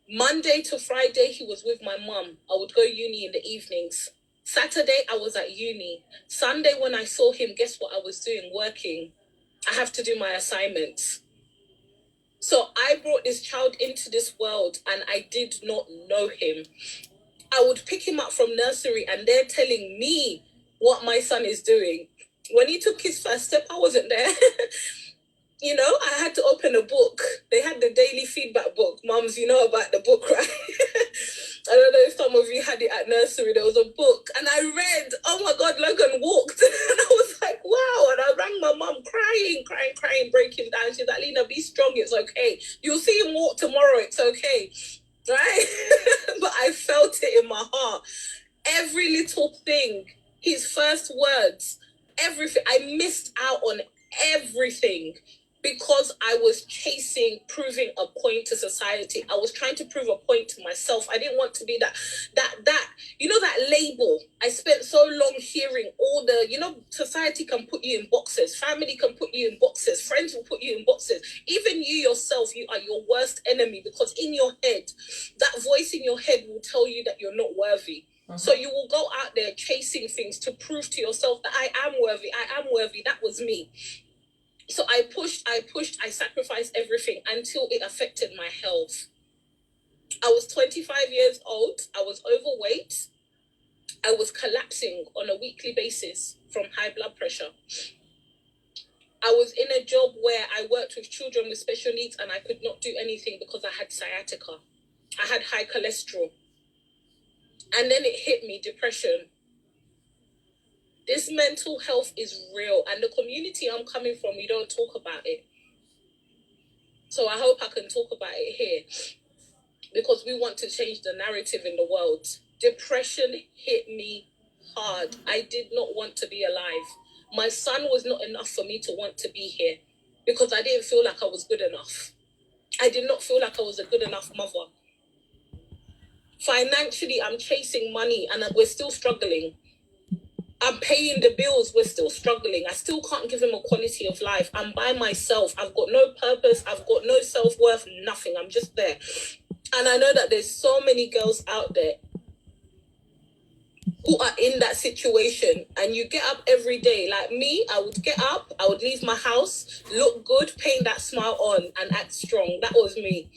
Monday to Friday, he was with my mum. I would go uni in the evenings. Saturday, I was at uni. Sunday, when I saw him, guess what I was doing? Working. I have to do my assignments. So I brought this child into this world and I did not know him. I would pick him up from nursery and they're telling me what my son is doing. When he took his first step, I wasn't there. You know, I had to open a book. They had the daily feedback book. Mums, you know about the book, right? I don't know if some of you had it at nursery. There was a book and I read, oh my God, Logan walked. And I was like, wow. And I rang my mum crying, breaking down. She's like, Lena, be strong. It's okay. You'll see him walk tomorrow. It's okay. Right? But I felt it in my heart. Every little thing, his first words, everything. I missed out on everything. Because I was chasing, proving a point to society. I was trying to prove a point to myself. I didn't want to be that, you know, that label. I spent so long hearing all the, you know, society can put you in boxes. Family can put you in boxes. Friends will put you in boxes. Even you yourself, you are your worst enemy because in your head, that voice in your head will tell you that you're not worthy. So you will go out there chasing things to prove to yourself that I am worthy. That was me. So I pushed, I sacrificed everything until it affected my health. I was 25 years old. I was overweight. I was collapsing on a weekly basis from high blood pressure. I was in a job where I worked with children with special needs and I could not do anything because I had sciatica. I had high cholesterol. And then it hit me, depression. This mental health is real, and the community I'm coming from, we don't talk about it. So I hope I can talk about it here because we want to change the narrative in the world. Depression hit me hard. I did not want to be alive. My son was not enough for me to want to be here because I didn't feel like I was good enough. I did not feel like I was a good enough mother. Financially, I'm chasing money and we're still struggling. I'm paying the bills. We're still struggling. I still can't give him a quality of life. I'm by myself. I've got no purpose. I've got no self-worth, nothing. I'm just there. And I know that there's so many girls out there who are in that situation. And you get up every day. Like me, I would get up. I would leave my house, look good, paint that smile on and act strong. That was me.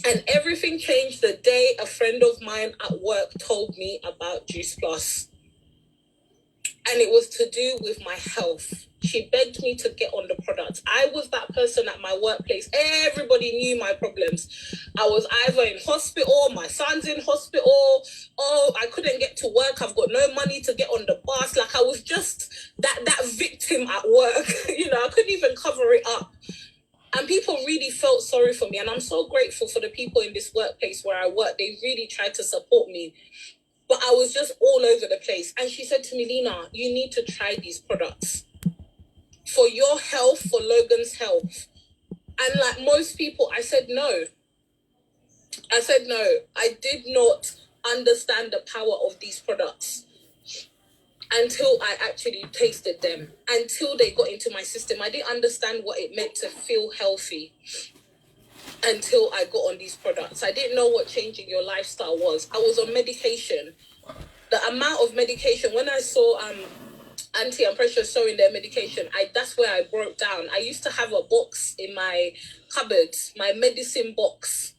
And everything changed the day a friend of mine at work told me about Juice Plus. And it was to do with my health. She begged me to get on the product. I was that person at my workplace. Everybody knew my problems. I was either in hospital, my son's in hospital. Oh, I couldn't get to work. I've got no money to get on the bus. Like I was just that victim at work. You know, I couldn't even cover it up. And people really felt sorry for me. And I'm so grateful for the people in this workplace where I work. They really tried to support me. But I was just all over the place. And she said to me, Lena, you need to try these products. For your health, for Logan's health. And like most people, I said no. I did not understand the power of these products until I actually tasted them. Until they got into my system. I didn't understand what it meant to feel healthy until I got on these products. I didn't know what changing your lifestyle was. I was on medication. The amount of medication, when I saw Auntie and Precious showing their medication, that's where I broke down. I used to have a box in my cupboard, my medicine box.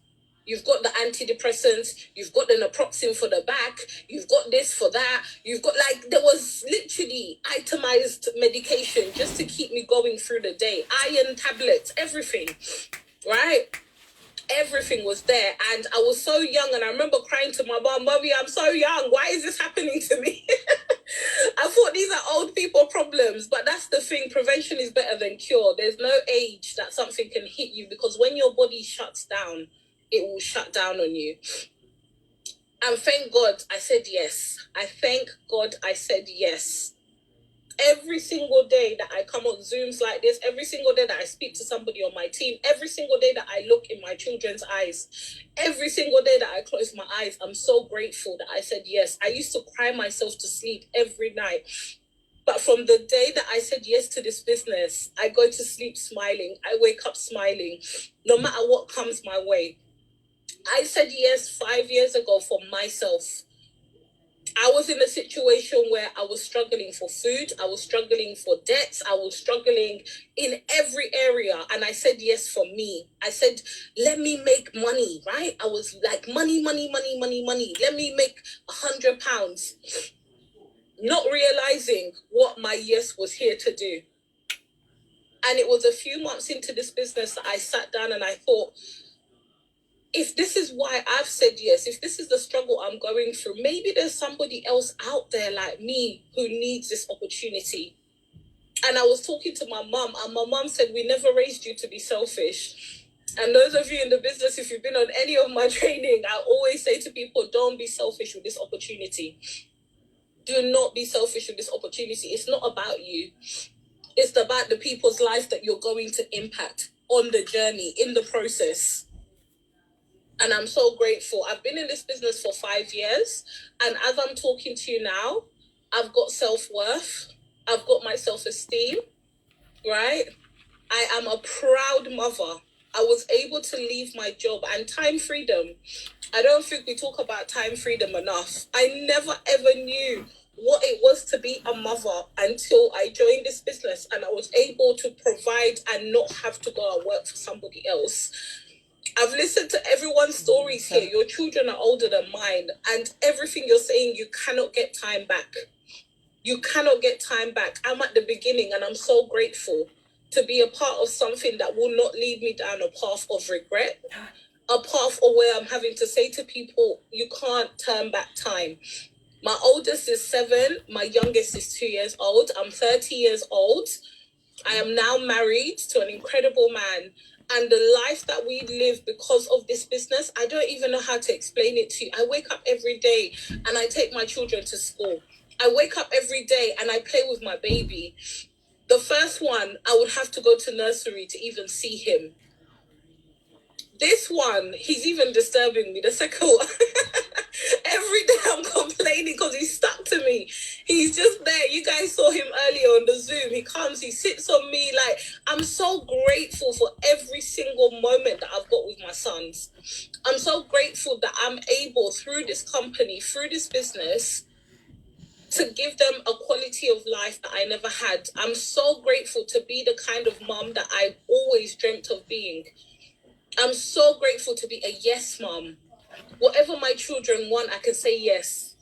You've got the antidepressants, you've got the naproxen for the back, you've got this for that, you've got there was literally itemized medication just to keep me going through the day. Iron tablets, everything, right? Everything was there. And I was so young and I remember crying to my mom, Mommy, I'm so young. Why is this happening to me? I thought these are old people problems, but that's the thing. Prevention is better than cure. There's no age that something can hit you because when your body shuts down, it will shut down on you. And thank God I said yes. I thank God I said yes. Every single day that I come on Zooms like this, every single day that I speak to somebody on my team, every single day that I look in my children's eyes, every single day that I close my eyes, I'm so grateful that I said yes. I used to cry myself to sleep every night. But from the day that I said yes to this business, I go to sleep smiling. I wake up smiling, no matter what comes my way. I said yes 5 years ago for myself. I was in a situation where I was struggling for food, I was struggling for debts, I was struggling in every area. And I said yes for me. I said, let me make money, right? I was like, money. Let me make £100. Not realizing what my yes was here to do. And it was a few months into this business that I sat down and I thought, if this is why I've said yes, if this is the struggle I'm going through, maybe there's somebody else out there like me who needs this opportunity. And I was talking to my mum, and my mum said, we never raised you to be selfish. And those of you in the business, if you've been on any of my training, I always say to people, don't be selfish with this opportunity. Do not be selfish with this opportunity. It's not about you. It's about the people's life that you're going to impact on the journey, in the process. And I'm so grateful. I've been in this business for 5 years. And as I'm talking to you now, I've got self-worth. I've got my self-esteem, right? I am a proud mother. I was able to leave my job and time freedom. I don't think we talk about time freedom enough. I never ever knew what it was to be a mother until I joined this business and I was able to provide and not have to go and work for somebody else. I've listened to everyone's stories here. Your children are older than mine, and everything you're saying, you cannot get time back. You cannot get time back. I'm at the beginning and I'm so grateful to be a part of something that will not lead me down a path of regret, a path of where I'm having to say to people, you can't turn back time. My oldest is 7. My youngest is 2 years old. I'm 30 years old. I am now married to an incredible man. And the life that we live because of this business, I don't even know how to explain it to you. I wake up every day and I take my children to school. I wake up every day and I play with my baby. The first one, I would have to go to nursery to even see him. This one, he's even disturbing me. The second one, every day I'm complaining because he's stuck to me. He's just there. You guys saw him earlier on the Zoom. He comes, he sits on me. Like, I'm so grateful for every single moment that I've got with my sons. I'm so grateful that I'm able, through this company, through this business, to give them a quality of life that I never had. I'm so grateful to be the kind of mom that I've always dreamt of being. I'm so grateful to be a yes mom. Whatever my children want, I can say yes.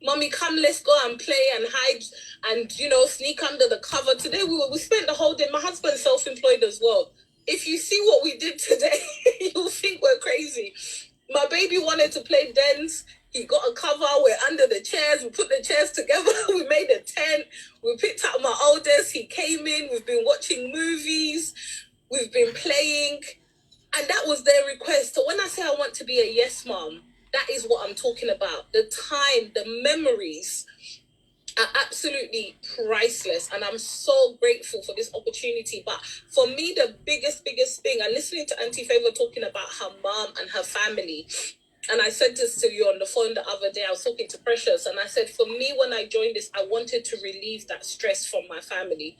Mommy, come, let's go and play and hide and, sneak under the cover. Today, we spent the whole day. My husband's self-employed as well. If you see what we did today, you'll think we're crazy. My baby wanted to play dance. He got a cover. We're under the chairs. We put the chairs together. We made a tent. We picked up my oldest. He came in. We've been watching movies. We've been playing. And that was their request. So when I say I want to be a yes mom, that is what I'm talking about. The time, the memories are absolutely priceless. And I'm so grateful for this opportunity. But for me, the biggest thing, and listening to Auntie Favor talking about her mom and her family, and I said this to you on the phone the other day, I was talking to Precious, and I said, for me, when I joined this, I wanted to relieve that stress from my family.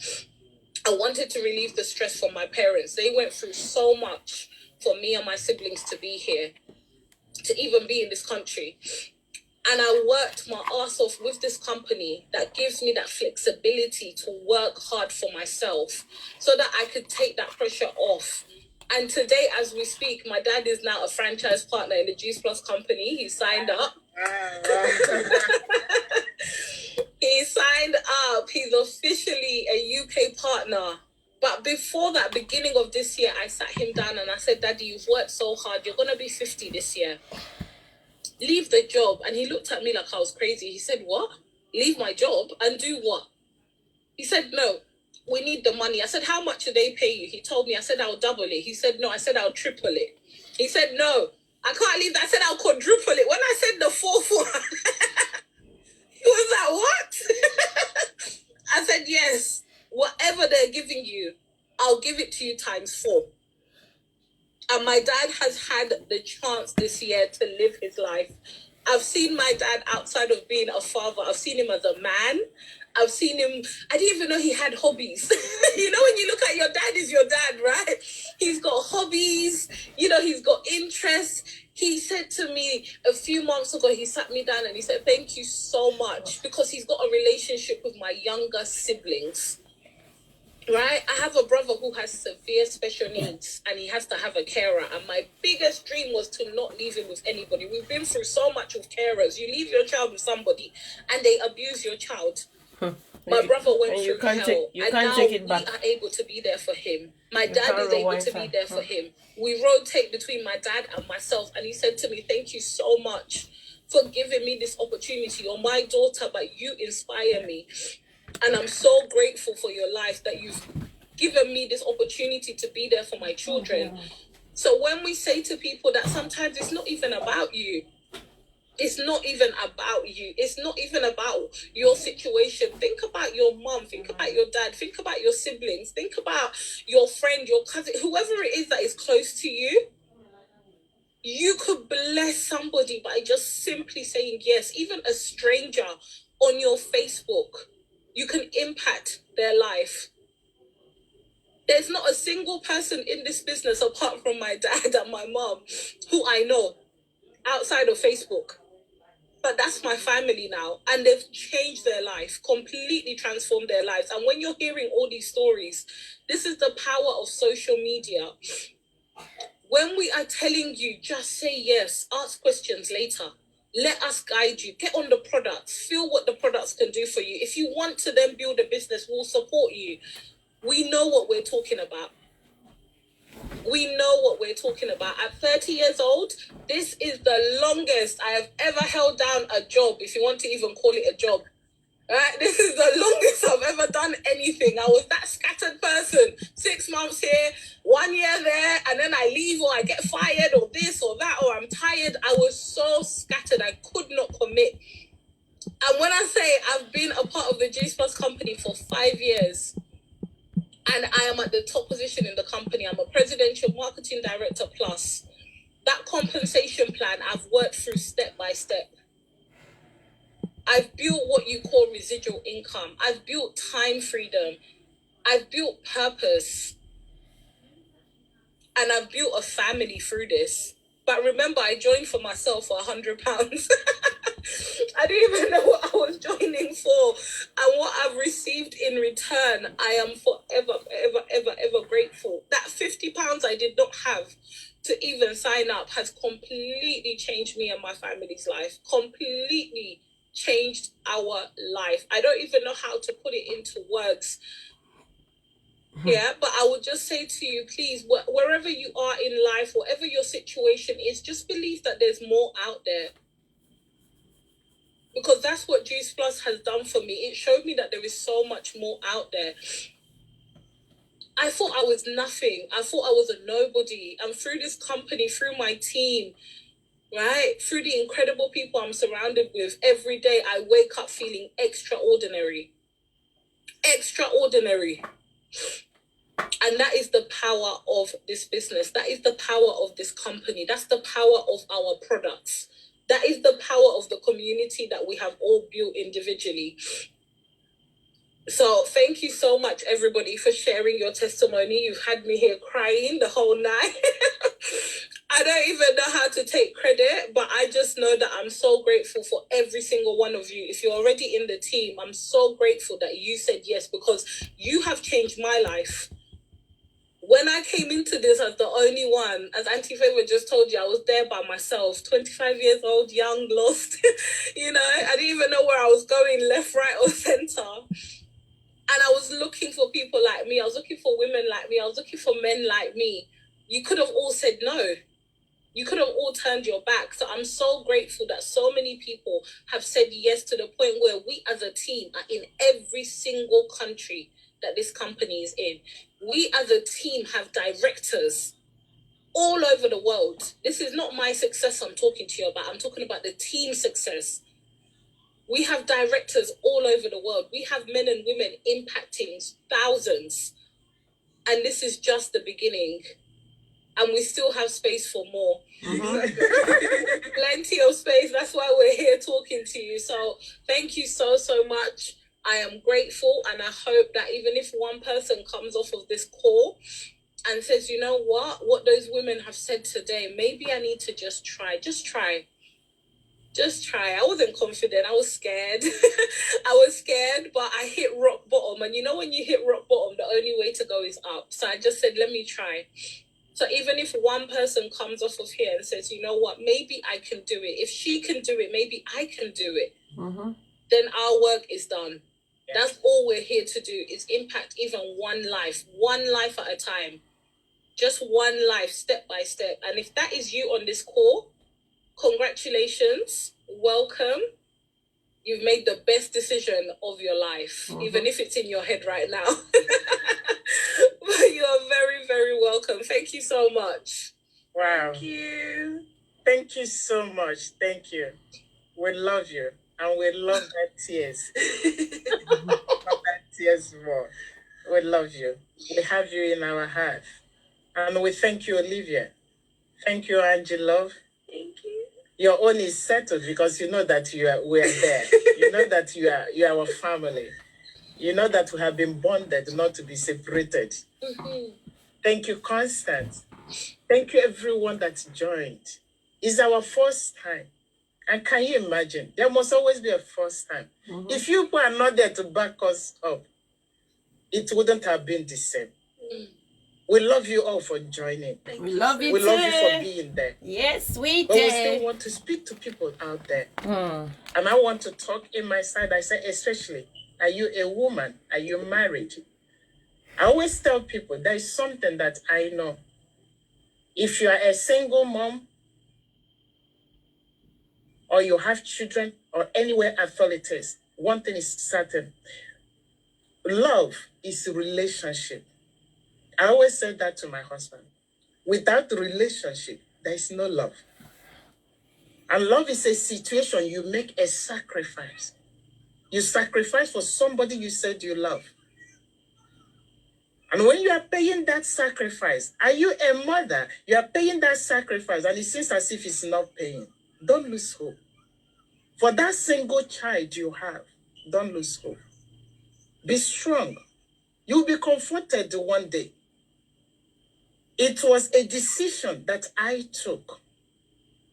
I wanted to relieve the stress from my parents. They went through so much for me and my siblings to be here, to even be in this country. And I worked my ass off with this company that gives me that flexibility to work hard for myself so that I could take that pressure off. And today, as we speak, my dad is now a franchise partner in the Juice Plus company. He signed up. He signed up. He's officially a UK partner. But before that, beginning of this year, I sat him down and I said, Daddy, you've worked so hard. You're going to be 50 this year. Leave the job. And he looked at me like I was crazy. He said, what? Leave my job and do what? He said, no, we need the money. I said, how much do they pay you? He told me. I said, I'll double it. He said, no. I said, I'll triple it. He said, no, I can't leave that. I said, I'll quadruple it. When I said the fourth one, he was like, what? I said, yes. Whatever they're giving you, I'll give it to you times 4. And my dad has had the chance this year to live his life. I've seen my dad outside of being a father. I've seen him as a man. I've seen him. I didn't even know he had hobbies. You know, when you look at your dad is your dad, right? He's got hobbies. You know, he's got interests. He said to me a few months ago, he sat me down and he said, thank you so much, because he's got a relationship with my younger siblings. Right? I have a brother who has severe special needs and he has to have a carer. And my biggest dream was to not leave him with anybody. We've been through so much with carers. You leave your child with somebody and they abuse your child. My brother went through hell. And now we are able to be there for him. My dad is able to be there for him. We rotate between my dad and myself. And he said to me, thank you so much for giving me this opportunity. You're my daughter, but you inspire me. And I'm so grateful for your life that you've given me this opportunity to be there for my children. So when we say to people that sometimes it's not even about you, it's not even about you, it's not even about your situation. Think about your mom, think about your dad, think about your siblings, think about your friend, your cousin, whoever it is that is close to you. You could bless somebody by just simply saying yes. Even a stranger on your Facebook, you can impact their life. There's not a single person in this business apart from my dad and my mom who I know outside of Facebook. But that's my family now. And they've changed their life, completely transformed their lives. And when you're hearing all these stories, this is the power of social media. When we are telling you, just say yes, ask questions later. Let us guide you. Get on the products. Feel what the products can do for you. If you want to then build a business, we'll support you. We know what we're talking about. We know what we're talking about. At 30 years old, this is the longest I have ever held down a job, if you want to even call it a job. Right? This is the longest I've ever done anything. I was that scattered person. 6 months here, 1 year there, and then I leave or I get fired or this or that or I'm tired. I was so scattered. I could not commit. And when I say I've been a part of the Juice Plus company for 5 years, and I am at the top position in the company, I'm a presidential marketing director plus. That compensation plan I've worked through step by step. I've built what you call residual income. I've built time freedom. I've built purpose. And I've built a family through this. But remember, I joined for myself for £100. I didn't even know what I was joining for. And what I've received in return, I am forever, ever grateful. That £50 I did not have to even sign up has completely changed me and my family's life. Completely changed our life. I don't even know how to put it into words. Yeah, but I would just say to you, please, wherever you are in life, whatever your situation is, just believe that there's more out there. Because that's what Juice Plus has done for me. It showed me that there is so much more out there. I thought I was nothing. I thought I was a nobody. And through this company, through my team, right, through the incredible people I'm surrounded with, every day I wake up feeling extraordinary. Extraordinary. And that is the power of this business. That is the power of this company. That's the power of our products. That is the power of the community that we have all built individually. So thank you so much, everybody, for sharing your testimony. You've had me here crying the whole night. I don't even know how to take credit, but I just know that I'm so grateful for every single one of you. If you're already in the team, I'm so grateful that you said yes, because you have changed my life. When I came into this as the only one, as Auntie Favor just told you, I was there by myself, 25 years old, young, lost. You know, I didn't even know where I was going, left, right, or center. And I was looking for people like me. I was looking for women like me. I was looking for men like me. You could have all said no. You could have all turned your back. So I'm so grateful that so many people have said yes, to the point where we as a team are in every single country that this company is in. We as a team have directors all over the world. This is not my success I'm talking to you about. I'm talking about the team success. We have directors all over the world. We have men and women impacting thousands. And this is just the beginning. And we still have space for more. Plenty of space. That's why we're here talking to you. So thank you so much. I am grateful, and I hope that even if one person comes off of this call and says, you know what those women have said today, maybe I need to just try. I wasn't confident. I was scared. I was scared, but I hit rock bottom. And you know, when you hit rock bottom, the only way to go is up. So I just said, let me try. So even if one person comes off of here and says, you know what, maybe I can do it. If she can do it, maybe I can do it. Then our work is done. Yeah. That's all we're here to do, is impact even one life at a time. Just one life, step by step. And if that is you on this call, congratulations, welcome. You've made the best decision of your life, even if it's in your head right now. But you are very, very welcome. Thank you so much. Wow. Thank you. Thank you so much. Thank you. We love you. And we love that tears. Love that tears more. We love you. We have you in our heart. And we thank you, Olivia. Thank you, Angie Love. Thank you. Your own is settled because you know that we are there. You know that you are our family. You know that we have been bonded, not to be separated. Thank you, Constance. Thank you, everyone that joined. It's our first time. And can you imagine? There must always be a first time. If you are not there to back us up, it wouldn't have been the same. We love you all for joining. We love you We too. love you for being there. Yes, we But we did. still want to speak to people out there. And I want to talk in my side. I say, especially, are you a woman? Are you married? I always tell people there is something that I know. If you are a single mom, or you have children, or anywhere authorities, one thing is certain. Love is a relationship. I always say that to my husband. Without relationship, there is no love. And love is a situation you make a sacrifice. You sacrifice for somebody you said you love. And when you are paying that sacrifice, are you a mother? You are paying that sacrifice, and it seems as if it's not paying. Don't lose hope. For that single child you have, don't lose hope. Be strong. You'll be comforted one day. It was a decision that I took,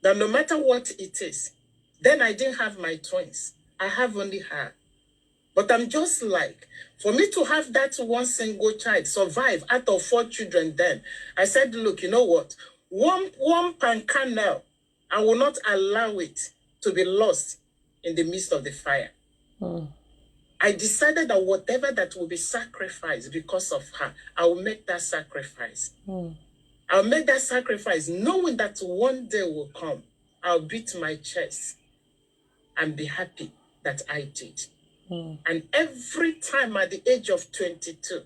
that no matter what it is, then I didn't have my twins. I have only her. But I'm just like, for me to have that one single child survive out of 4 children then, I said, look, you know what? One pan kernel, I will not allow it to be lost in the midst of the fire. I decided that whatever that will be sacrificed because of her, I will make that sacrifice. I'll make that sacrifice knowing that one day will come. I'll beat my chest and be happy that I did. And every time at the age of 22,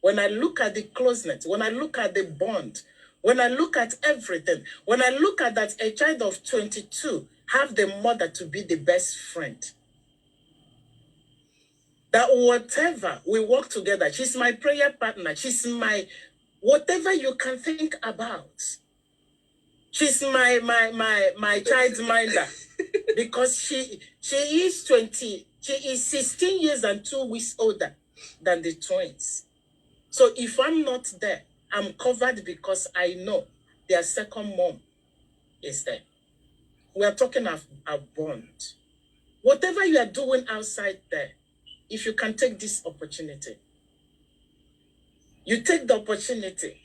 when I look at the closeness, when I look at the bond, when I look at everything, when I look at that a child of 22 have the mother to be the best friend, that whatever we work together, she's my prayer partner, she's my, whatever you can think about, she's my child's minder, because she is 20, she is 16 years and 2 weeks older than the twins. So if I'm not there, I'm covered because I know their second mom is there. We are talking of a bond. Whatever you are doing outside there, if you can take this opportunity, you take the opportunity,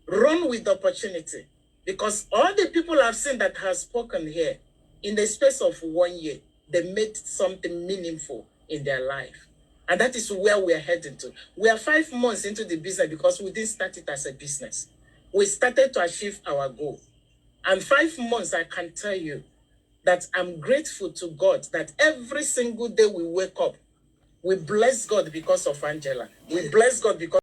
run with the opportunity, because all the people I've seen that have spoken here, in the space of 1 year, they made something meaningful in their life. And that is where we are heading to. We are 5 months into the business because we didn't start it as a business. We started to achieve our goal. And 5 months, I can tell you that I'm grateful to God that every single day we wake up, we bless God because of Angela. We bless God because